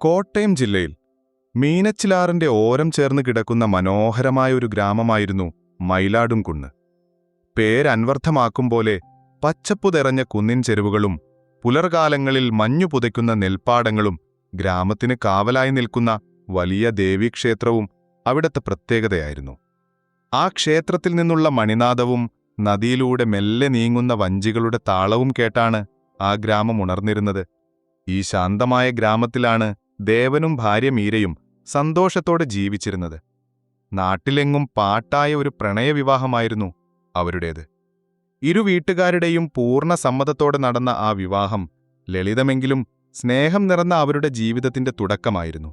കോട്ടയം ജില്ലയിൽ മീനച്ചിലാറിന്റെ ഓരം ചേർന്ന് കിടക്കുന്ന മനോഹരമായ ഒരു ഗ്രാമമായിരുന്നു മയിലാടുംകുന്ന്. പേരന്വർത്ഥമാക്കും പോലെ പച്ചപ്പു തെറഞ്ഞ കുന്നിൻ ചെരുവുകളും പുലർകാലങ്ങളിൽ മഞ്ഞു പുതയ്ക്കുന്ന നെൽപ്പാടങ്ങളും ഗ്രാമത്തിന് കാവലായി നിൽക്കുന്ന വലിയ ദേവീക്ഷേത്രവും അവിടത്തെ പ്രത്യേകതയായിരുന്നു. ആ ക്ഷേത്രത്തിൽ നിന്നുള്ള മണിനാദവും നദിയിലൂടെ മെല്ലെ നീങ്ങുന്ന വഞ്ചികളുടെ താളവും കേട്ടാണ് ആ ഗ്രാമം ഉണർന്നിരുന്നത്. ഈ ശാന്തമായ ഗ്രാമത്തിലാണ് ദേവനും ഭാര്യ മീരയും സന്തോഷത്തോടെ ജീവിച്ചിരുന്നത്. നാട്ടിലെങ്ങും പാട്ടായ ഒരു പ്രണയവിവാഹമായിരുന്നു അവരുടേത്. ഇരു വീട്ടുകാരുടെയും പൂർണ്ണ സമ്മതത്തോടെ നടന്ന ആ വിവാഹം ലളിതമെങ്കിലും സ്നേഹം നിറഞ്ഞ അവരുടെ ജീവിതത്തിന്റെ തുടക്കമായിരുന്നു.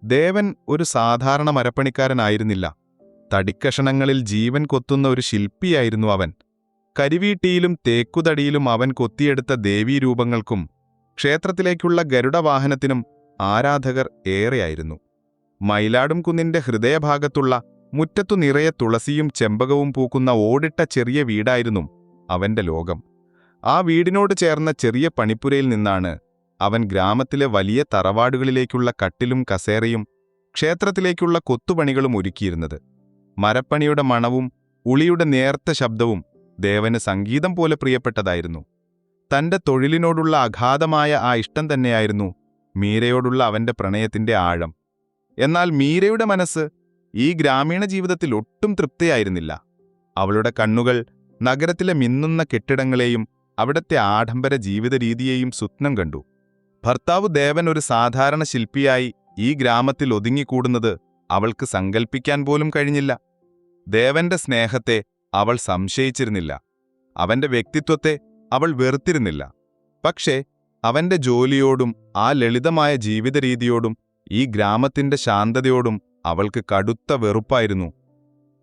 ദേവൻ ഒരു സാധാരണ മരപ്പണിക്കാരനായിരുന്നില്ല. തടിക്കഷണങ്ങളിൽ ജീവൻ കൊത്തുന്ന ഒരു ശില്പിയായിരുന്നു അവൻ. കരിവീട്ടിയിലും തേക്കുതടിയിലും അവൻ കൊത്തിയെടുത്ത ദേവീരൂപങ്ങൾക്കും ക്ഷേത്രത്തിലേക്കുള്ള ഗരുഡവാഹനത്തിനും ആരാധകർ ഏറെയായിരുന്നു. മയിലാടുംകുന്നിന്റെ ഹൃദയഭാഗത്തുള്ള മുറ്റത്തു നിറയെ തുളസിയും ചെമ്പകവും പൂക്കുന്ന ഓടിട്ട ചെറിയ വീടായിരുന്നു അവന്റെ ലോകം. ആ വീടിനോട് ചേർന്ന ചെറിയ പണിപ്പുരയിൽ നിന്നാണ് അവൻ ഗ്രാമത്തിലെ വലിയ തറവാടുകളിലേക്കുള്ള കട്ടിലും കസേരയും ക്ഷേത്രത്തിലേക്കുള്ള കൊത്തുപണികളും ഒരുക്കിയിരുന്നത്. മരപ്പണിയുടെ മണവും ഉളിയുടെ നേർത്ത ശബ്ദവും ദേവന് സംഗീതം പോലെ പ്രിയപ്പെട്ടതായിരുന്നു. തന്റെ തൊഴിലിനോടുള്ള അഗാധമായ ആ ഇഷ്ടം തന്നെയായിരുന്നു മീരയോടുള്ള അവന്റെ പ്രണയത്തിന്റെ ആഴം. എന്നാൽ മീരയുടെ മനസ്സ് ഈ ഗ്രാമീണ ജീവിതത്തിൽ ഒട്ടും തൃപ്തിയായിരുന്നില്ല. അവളുടെ കണ്ണുകൾ നഗരത്തിലെ മിന്നുന്ന കെട്ടിടങ്ങളെയും അവിടത്തെ ആഡംബര ജീവിത രീതിയെയും സ്വപ്നം കണ്ടു. ഭർത്താവ് ദേവൻ ഒരു സാധാരണ ശില്പിയായി ഈ ഗ്രാമത്തിൽ ഒതുങ്ങിക്കൂടുന്നത് അവൾക്ക് സങ്കൽപ്പിക്കാൻ പോലും കഴിഞ്ഞില്ല. ദേവന്റെ സ്നേഹത്തെ അവൾ സംശയിച്ചിരുന്നില്ല. അവന്റെ വ്യക്തിത്വത്തെ അവൾ വെറുത്തിരുന്നില്ല. പക്ഷേ അവന്റെ ജോലിയോടും ആ ലളിതമായ ജീവിതരീതിയോടും ഈ ഗ്രാമത്തിന്റെ ശാന്തതയോടും അവൾക്ക് കടുത്ത വെറുപ്പായിരുന്നു.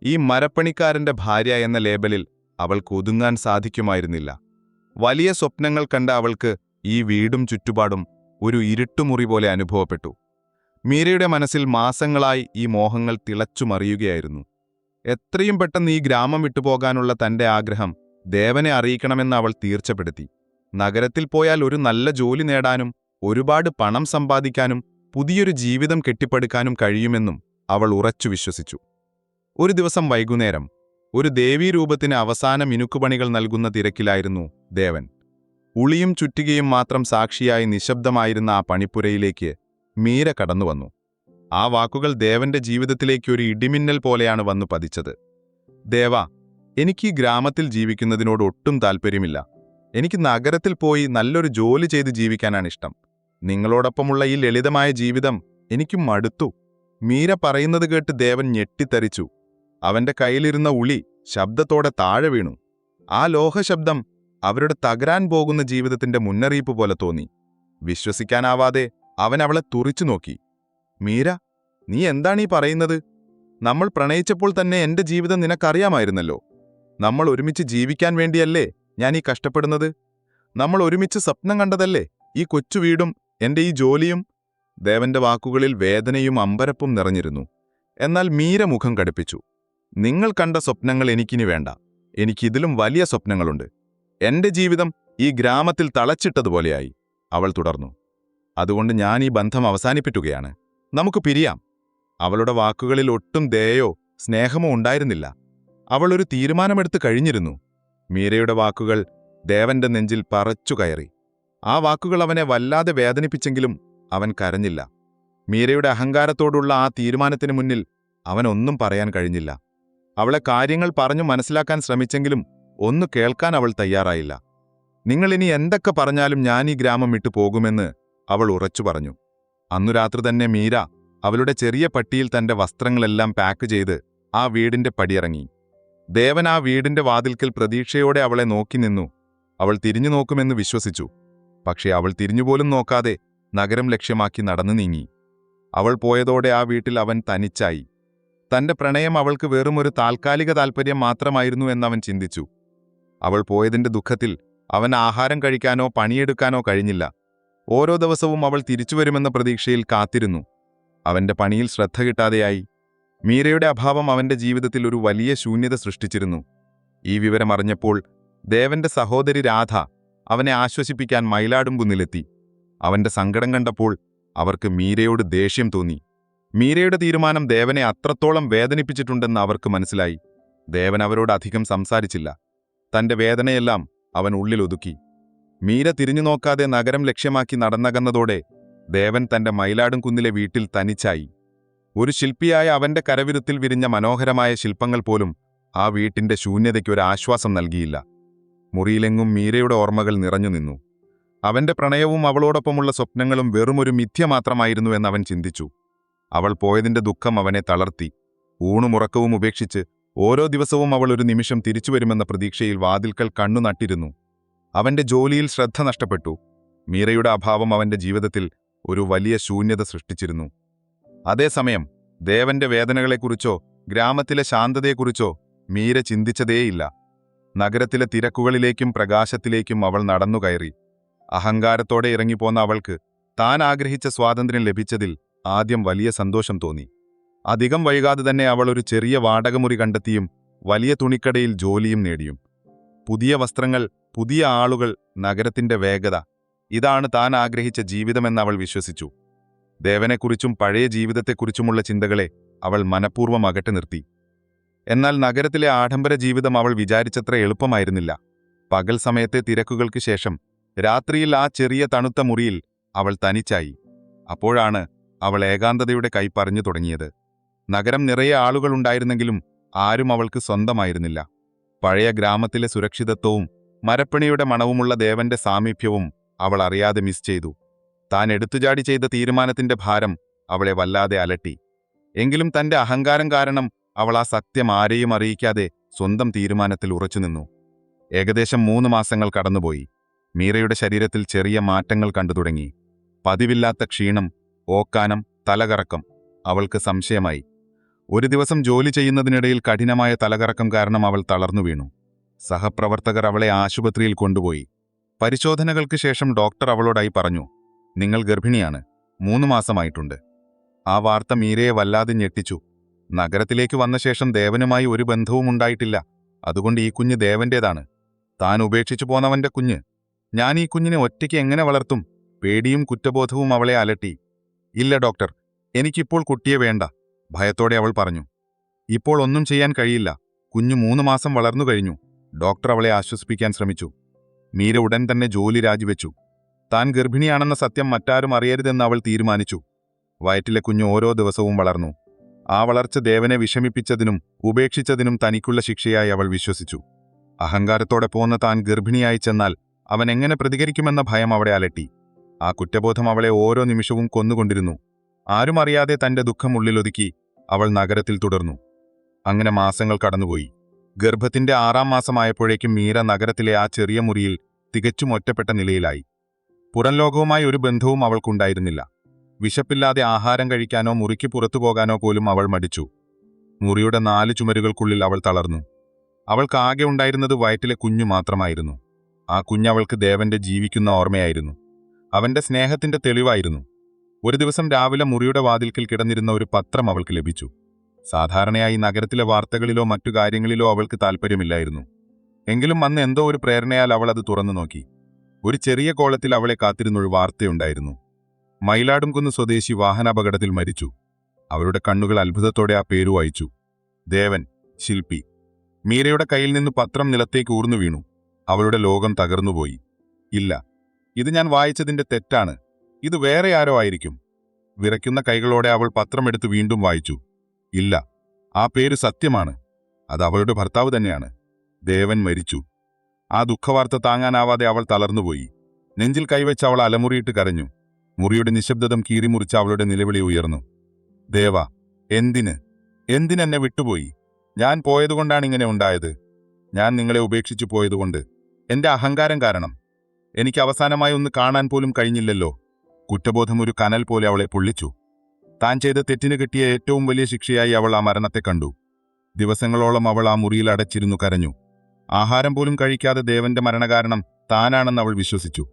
ഈ മരപ്പണിക്കാരന്റെ ഭാര്യ എന്ന ലേബലിൽ അവൾക്ക് ഒതുങ്ങാൻ സാധിക്കുമായിരുന്നില്ല. വലിയ സ്വപ്നങ്ങൾ കണ്ട അവൾക്ക് ഈ വീടും ചുറ്റുപാടും ഒരു ഇരുട്ടുമുറി പോലെ അനുഭവപ്പെട്ടു. മീരയുടെ മനസ്സിൽ മാസങ്ങളായി ഈ മോഹങ്ങൾ തിളച്ചുമറിയുകയായിരുന്നു. എത്രയും പെട്ടെന്ന് ഈ ഗ്രാമം വിട്ടുപോകാനുള്ള തന്റെ ആഗ്രഹം ദേവനെ അറിയിക്കണമെന്ന് അവൾ തീർച്ചപ്പെടുത്തി. നഗരത്തിൽ പോയാൽ ഒരു നല്ല ജോലി നേടാനും ഒരുപാട് പണം സമ്പാദിക്കാനും പുതിയൊരു ജീവിതം കെട്ടിപ്പടുക്കാനും കഴിയുമെന്നും അവൾ ഉറച്ചു വിശ്വസിച്ചു. ഒരു ദിവസം വൈകുന്നേരം ഒരു ദേവീരൂപത്തിന് അവസാന മിനുക്കുപണികൾ നൽകുന്ന തിരക്കിലായിരുന്നു ദേവൻ. ഉളിയും ചുറ്റികയും മാത്രം സാക്ഷിയായി നിശബ്ദമായിരുന്ന ആ പണിപ്പുരയിലേക്ക് മീര കടന്നുവന്നു. ആ വാക്കുകൾ ദേവന്റെ ജീവിതത്തിലേക്ക് ഒരു ഇടിമിന്നൽ പോലെയാണ് വന്നു പതിച്ചത്. ദേവാ, എനിക്ക് ഈ ഗ്രാമത്തിൽ ജീവിക്കുന്നതിനോട് ഒട്ടും താൽപ്പര്യമില്ല. എനിക്ക് നഗരത്തിൽ പോയി നല്ലൊരു ജോലി ചെയ്ത് ജീവിക്കാനാണിഷ്ടം. നിങ്ങളോടൊപ്പമുള്ള ഈ ലളിതമായ ജീവിതം എനിക്കും മടുത്തു. മീര പറയുന്നത് കേട്ട് ദേവൻ ഞെട്ടിത്തരിച്ചു. അവന്റെ കയ്യിലിരുന്ന ഉളി ശബ്ദത്തോടെ താഴെ വീണു. ആ ലോഹശബ്ദം അവരുടെ തകരാൻ പോകുന്ന ജീവിതത്തിന്റെ മുന്നറിയിപ്പ് പോലെ തോന്നി. വിശ്വസിക്കാനാവാതെ അവൻ അവളെ തുറിച്ചു നോക്കി. മീര, നീ എന്താണീ പറയുന്നത്? നമ്മൾ പ്രണയിച്ചപ്പോൾ തന്നെ എന്റെ ജീവിതം നിനക്കറിയാമായിരുന്നല്ലോ. നമ്മൾ ഒരുമിച്ച് ജീവിക്കാൻ വേണ്ടിയല്ലേ ഞാൻ ഈ കഷ്ടപ്പെടുന്നത്? നമ്മൾ ഒരുമിച്ച് സ്വപ്നം കണ്ടതല്ലേ ഈ കൊച്ചു വീടും എന്റെ ഈ ജോലിയും? ദേവന്റെ വാക്കുകളിൽ വേദനയും അമ്പരപ്പും നിറഞ്ഞിരുന്നു. എന്നാൽ മീര മുഖം കടുപ്പിച്ചു. നിങ്ങൾ കണ്ട സ്വപ്നങ്ങൾ എനിക്കിനി വേണ്ട. എനിക്കിതിലും വലിയ സ്വപ്നങ്ങളുണ്ട്. എന്റെ ജീവിതം ഈ ഗ്രാമത്തിൽ തളച്ചിട്ടതുപോലെയായി, അവൾ തുടർന്നു. അതുകൊണ്ട് ഞാൻ ഈ ബന്ധം അവസാനിപ്പിക്കുകയാണ്. നമുക്ക് പിരിയാം. അവളുടെ വാക്കുകളിൽ ഒട്ടും ദയയോ സ്നേഹമോ ഉണ്ടായിരുന്നില്ല. അവൾ ഒരു തീരുമാനമെടുത്തു കഴിഞ്ഞിരുന്നു. മീരയുടെ വാക്കുകൾ ദേവന്റെ നെഞ്ചിൽ പറച്ചുകയറി. ആ വാക്കുകൾ അവനെ വല്ലാതെ വേദനിപ്പിച്ചെങ്കിലും അവൻ കരഞ്ഞില്ല. മീരയുടെ അഹങ്കാരത്തോടുള്ള ആ തീരുമാനത്തിന് മുന്നിൽ അവനൊന്നും പറയാൻ കഴിഞ്ഞില്ല. അവളെ കാര്യങ്ങൾ പറഞ്ഞു മനസ്സിലാക്കാൻ ശ്രമിച്ചെങ്കിലും ഒന്നു കേൾക്കാൻ അവൾ തയ്യാറായില്ല. നിങ്ങളിനി എന്തൊക്കെ പറഞ്ഞാലും ഞാൻ ഈ ഗ്രാമം വിട്ടു പോകുമെന്ന് അവൾ ഉറച്ചു പറഞ്ഞു. അന്നു രാത്രി തന്നെ മീര അവളുടെ ചെറിയ പട്ടിയിൽ തന്റെ വസ്ത്രങ്ങളെല്ലാം പാക്ക് ചെയ്ത് ആ വീടിന്റെ പടിയിറങ്ങി. ദേവൻ ആ വീടിന്റെ വാതിൽക്കൽ പ്രതീക്ഷയോടെ അവളെ നോക്കി നിന്നു. അവൾ തിരിഞ്ഞു നോക്കുമെന്ന് വിശ്വസിച്ചു. പക്ഷേ അവൾ തിരിഞ്ഞുപോലും നോക്കാതെ നഗരം ലക്ഷ്യമാക്കി നടന്നു നീങ്ങി. അവൾ പോയതോടെ ആ വീട്ടിൽ അവൻ തനിച്ചായി. തന്റെ പ്രണയം അവൾക്ക് വെറുമൊരു താൽക്കാലിക താൽപ്പര്യം മാത്രമായിരുന്നു എന്നവൻ ചിന്തിച്ചു. അവൾ പോയതിന്റെ ദുഃഖത്തിൽ അവൻ ആഹാരം കഴിക്കാനോ പണിയെടുക്കാനോ കഴിഞ്ഞില്ല. ഓരോ ദിവസവും അവൾ തിരിച്ചുവരുമെന്ന പ്രതീക്ഷയിൽ കാത്തിരുന്നു. അവന്റെ പണിയിൽ ശ്രദ്ധ കിട്ടാതെയായി. മീരയുടെ അഭാവം അവന്റെ ജീവിതത്തിൽ ഒരു വലിയ ശൂന്യത സൃഷ്ടിച്ചിരുന്നു. ഈ വിവരമറിഞ്ഞപ്പോൾ ദേവന്റെ സഹോദരി രാധ അവനെ ആശ്വസിപ്പിക്കാൻ മയിലാടുംകുന്നിലെത്തി. അവന്റെ സങ്കടം കണ്ടപ്പോൾ അവർക്ക് മീരയോട് ദേഷ്യം തോന്നി. മീരയുടെ തീരുമാനം ദേവനെ അത്രത്തോളം വേദനിപ്പിച്ചിട്ടുണ്ടെന്ന് അവർക്ക് മനസ്സിലായി. ദേവൻ അവരോട് അധികം സംസാരിച്ചില്ല. തന്റെ വേദനയെല്ലാം അവൻ ഉള്ളിലൊതുക്കി. മീര തിരിഞ്ഞു നോക്കാതെ നഗരം ലക്ഷ്യമാക്കി നടന്നകന്നതോടെ ദേവൻ തന്റെ മയിലാടും കുന്നിലെ വീട്ടിൽ തനിച്ചായി. ഒരു ശില്പിയായ അവന്റെ കരവിരുത്തിൽ വിരിഞ്ഞ മനോഹരമായ ശില്പങ്ങൾ പോലും ആ വീട്ടിന്റെ ശൂന്യതയ്ക്ക് ഒരു ആശ്വാസം നൽകിയില്ല. മുറിയിലെങ്ങും മീരയുടെ ഓർമ്മകൾ നിറഞ്ഞു നിന്നു. അവന്റെ പ്രണയവും അവളോടൊപ്പമുള്ള സ്വപ്നങ്ങളും വെറുമൊരു മിഥ്യ മാത്രമായിരുന്നുവെന്ന് അവൻ ചിന്തിച്ചു. അവൾ പോയതിന്റെ ദുഃഖം അവനെ തളർത്തി. ഊണുമുറക്കവും ഉപേക്ഷിച്ച് ഓരോ ദിവസവും അവൾ ഒരു നിമിഷം തിരിച്ചുവരുമെന്ന പ്രതീക്ഷയിൽ വാതിൽക്കൽ കണ്ണു നട്ടിരുന്നു. അവന്റെ ജോലിയിൽ ശ്രദ്ധ നഷ്ടപ്പെട്ടു. മീരയുടെ അഭാവം അവന്റെ ജീവിതത്തിൽ ഒരു വലിയ ശൂന്യത സൃഷ്ടിച്ചിരുന്നു. അതേസമയം ദേവന്റെ വേദനകളെക്കുറിച്ചോ ഗ്രാമത്തിലെ ശാന്തതയെക്കുറിച്ചോ മീര ചിന്തിച്ചതേയില്ല. നഗരത്തിലെ തിരക്കുകളിലേക്കും പ്രകാശത്തിലേക്കും അവൾ നടന്നുകയറി. അഹങ്കാരത്തോടെ ഇറങ്ങിപ്പോന്ന അവൾക്ക് താൻ ആഗ്രഹിച്ച സ്വാതന്ത്ര്യം ലഭിച്ചതിൽ ആദ്യം വലിയ സന്തോഷം തോന്നി. അധികം വൈകാതെ തന്നെ അവൾ ഒരു ചെറിയ വാടകമുറി കണ്ടെത്തിയും വലിയ തുണിക്കടയിൽ ജോലിയും നേടിയും. പുതിയ വസ്ത്രങ്ങൾ, പുതിയ ആളുകൾ, നഗരത്തിന്റെ വേഗത, ഇതാണ് താൻ ആഗ്രഹിച്ച ജീവിതമെന്ന് അവൾ വിശ്വസിച്ചു. ദേവനെക്കുറിച്ചും പഴയ ജീവിതത്തെക്കുറിച്ചുമുള്ള ചിന്തകളെ അവൾ മനഃപൂർവ്വം അകറ്റി നിർത്തി. എന്നാൽ നഗരത്തിലെ ആഡംബര ജീവിതം അവൾ വിചാരിച്ചത്ര എളുപ്പമായിരുന്നില്ല. പകൽ സമയത്തെ തിരക്കുകൾക്ക് ശേഷം രാത്രിയിൽ ആ ചെറിയ തണുത്ത മുറിയിൽ അവൾ തനിച്ചായി. അപ്പോഴാണ് അവൾ ഏകാന്തതയുടെ കൈപ്പറിഞ്ഞു തുടങ്ങിയത്. നഗരം നിറയെ ആളുകളുണ്ടായിരുന്നെങ്കിലും ആരും അവൾക്ക് സ്വന്തമായിരുന്നില്ല. പഴയ ഗ്രാമത്തിലെ സുരക്ഷിതത്വവും മരപ്പണിയുടെ മണവുമുള്ള ദേവന്റെ സാമീപ്യവും അവൾ അറിയാതെ മിസ് ചെയ്തു. താൻ എടുത്തുചാടി ചെയ്ത തീരുമാനത്തിന്റെ ഭാരം അവളെ വല്ലാതെ അലട്ടി. എങ്കിലും തന്റെ അഹങ്കാരം കാരണം അവൾ ആ സത്യം ആരെയും അറിയിക്കാതെ സ്വന്തം തീരുമാനത്തിൽ ഉറച്ചുനിന്നു. ഏകദേശം 3 മാസങ്ങൾ കടന്നുപോയി. മീരയുടെ ശരീരത്തിൽ ചെറിയ മാറ്റങ്ങൾ കണ്ടു തുടങ്ങി. പതിവില്ലാത്ത ക്ഷീണം, ഓക്കാനം, തലകറക്കം. അവൾക്ക് സംശയമായി. ഒരു ദിവസം ജോലി ചെയ്യുന്നതിനിടയിൽ കഠിനമായ തലകറക്കം കാരണം അവൾ തളർന്നു വീണു. സഹപ്രവർത്തകർ അവളെ ആശുപത്രിയിൽ കൊണ്ടുപോയി. പരിശോധനകൾക്ക് ശേഷം ഡോക്ടർ അവളോടായി പറഞ്ഞു, നിങ്ങൾ ഗർഭിണിയാണ്, 3 മാസമായിട്ടുണ്ട്. ആ വാർത്ത മീരയെ വല്ലാതെ ഞെട്ടിച്ചു. നഗരത്തിലേക്ക് വന്ന ശേഷം ദേവനുമായി ഒരു ബന്ധവും ഉണ്ടായിട്ടില്ല. അതുകൊണ്ട് ഈ കുഞ്ഞ് ദേവന്റേതാണ്. താൻ ഉപേക്ഷിച്ചു പോന്നവന്റെ കുഞ്ഞ്. ഞാൻ ഈ കുഞ്ഞിനെ ഒറ്റയ്ക്ക് എങ്ങനെ വളർത്തും? പേടിയും കുറ്റബോധവും അവളെ അലട്ടി. ഇല്ല ഡോക്ടർ, എനിക്കിപ്പോൾ കുട്ടിയെ വേണ്ട, ഭയത്തോടെ അവൾ പറഞ്ഞു. ഇപ്പോൾ ഒന്നും ചെയ്യാൻ കഴിയില്ല. കുഞ്ഞു 3 മാസം വളർന്നു കഴിഞ്ഞു. ഡോക്ടർ അവളെ ആശ്വസിപ്പിക്കാൻ ശ്രമിച്ചു. മീര ഉടൻ തന്നെ ജോലി രാജിവെച്ചു. താൻ ഗർഭിണിയാണെന്ന സത്യം മറ്റാരും അറിയരുതെന്ന് അവൾ തീരുമാനിച്ചു. വയറ്റിലെ കുഞ്ഞ് ഓരോ ദിവസവും വളർന്നു. ആ വളർച്ച ദേവനെ വിഷമിപ്പിച്ചതിനും ഉപേക്ഷിച്ചതിനും തനിക്കുള്ള ശിക്ഷയായി അവൾ വിശ്വസിച്ചു. അഹങ്കാരത്തോടെ പോന്ന താൻ ഗർഭിണിയായി ചെന്നാൽ അവൻ എങ്ങനെ പ്രതികരിക്കുമെന്ന ഭയം അവളെ അലട്ടി. ആ കുറ്റബോധം അവളെ ഓരോ നിമിഷവും കൊന്നുകൊണ്ടിരുന്നു. ആരും അറിയാതെ തന്റെ ദുഃഖം ഉള്ളിലൊതുക്കി അവൾ നഗരത്തിൽ തുടർന്നു. അങ്ങനെ മാസങ്ങൾ കടന്നുപോയി. ഗർഭത്തിന്റെ 6ാം മാസമായപ്പോഴേക്കും മീര നഗരത്തിലെ ആ ചെറിയ മുറിയിൽ തികച്ചും ഒറ്റപ്പെട്ട നിലയിലായി. പുറം ലോകവുമായി ഒരു ബന്ധവും അവൾക്കുണ്ടായിരുന്നില്ല. വിശപ്പില്ലാതെ ആഹാരം കഴിക്കാനോ മുറിക്ക് പുറത്തു പോകാനോ പോലും അവൾ മടിച്ചു. മുറിയുടെ 4 ചുമരുകൾക്കുള്ളിൽ അവൾ തളർന്നു. അവൾക്കാകെ ഉണ്ടായിരുന്നത് വയറ്റിലെ കുഞ്ഞു മാത്രമായിരുന്നു. ആ കുഞ്ഞവൾക്ക് ദേവന്റെ ജീവിക്കുന്ന ഓർമ്മയായിരുന്നു. അവന്റെ സ്നേഹത്തിന്റെ തെളിവായിരുന്നു. ഒരു ദിവസം രാവിലെ മുറിയുടെ വാതിൽക്കൽ കിടന്നിരുന്ന ഒരു പത്രം അവൾക്ക് ലഭിച്ചു. സാധാരണയായി നഗരത്തിലെ വാർത്തകളിലോ മറ്റു കാര്യങ്ങളിലോ അവൾക്ക് താൽപ്പര്യമില്ലായിരുന്നു. എങ്കിലും അന്ന് എന്തോ ഒരു പ്രേരണയാൽ അവൾ അത് തുറന്നു നോക്കി. ഒരു ചെറിയ കോളത്തിൽ അവളെ കാത്തിരുന്നൊരു വാർത്തയുണ്ടായിരുന്നു. മയിലാടുംകുന്ന് സ്വദേശി വാഹനാപകടത്തിൽ മരിച്ചു. അവരുടെ കണ്ണുകൾ അത്ഭുതത്തോടെ ആ പേരു വായിച്ചു. ദേവൻ, ശില്പി. മീരയുടെ കയ്യിൽ നിന്ന് പത്രം നിലത്തേക്ക് ഊർന്നു വീണു. അവളുടെ ലോകം തകർന്നുപോയി. ഇല്ല, ഇത് ഞാൻ വായിച്ചതിന്റെ തെറ്റാണ്. ഇത് വേറെ ആരോ ആയിരിക്കും. വിറയ്ക്കുന്ന കൈകളോടെ അവൾ പത്രമെടുത്ത് വീണ്ടും വായിച്ചു. ഇല്ല, ആ പേര് സത്യമാണ്. അത് അവളുടെ ഭർത്താവ് തന്നെയാണ്. ദേവൻ മരിച്ചു. ആ ദുഃഖവാർത്ത താങ്ങാനാവാതെ അവൾ തളർന്നുപോയി. നെഞ്ചിൽ കൈവച്ച് അവൾ അലമുറിയിട്ട് കരഞ്ഞു. മുറിയുടെ നിശബ്ദതം കീറിമുറിച്ച് അവളുടെ നിലവിളി ഉയർന്നു. ദേവ, എന്തിനെന്നെ വിട്ടുപോയി? ഞാൻ പോയതുകൊണ്ടാണ് ഇങ്ങനെ ഉണ്ടായത്. ഞാൻ നിങ്ങളെ ഉപേക്ഷിച്ചു പോയതുകൊണ്ട്. എന്റെ അഹങ്കാരം കാരണം. എനിക്ക് അവസാനമായി ഒന്ന് കാണാൻ പോലും കഴിഞ്ഞില്ലല്ലോ. കുറ്റബോധം ഒരു കനൽ പോലെ അവളെ പൊള്ളിച്ചു. താൻ ചെയ്ത തെറ്റിന് കിട്ടിയ ഏറ്റവും വലിയ ശിക്ഷയായി അവൾ ആ മരണത്തെ കണ്ടു. ദിവസങ്ങളോളം അവൾ ആ മുറിയിൽ അടച്ചിരുന്നു കരഞ്ഞു. ആഹാരം പോലും കഴിക്കാതെ ദേവന്റെ മരണകാരണം താനാണെന്ന് അവൾ വിശ്വസിച്ചു.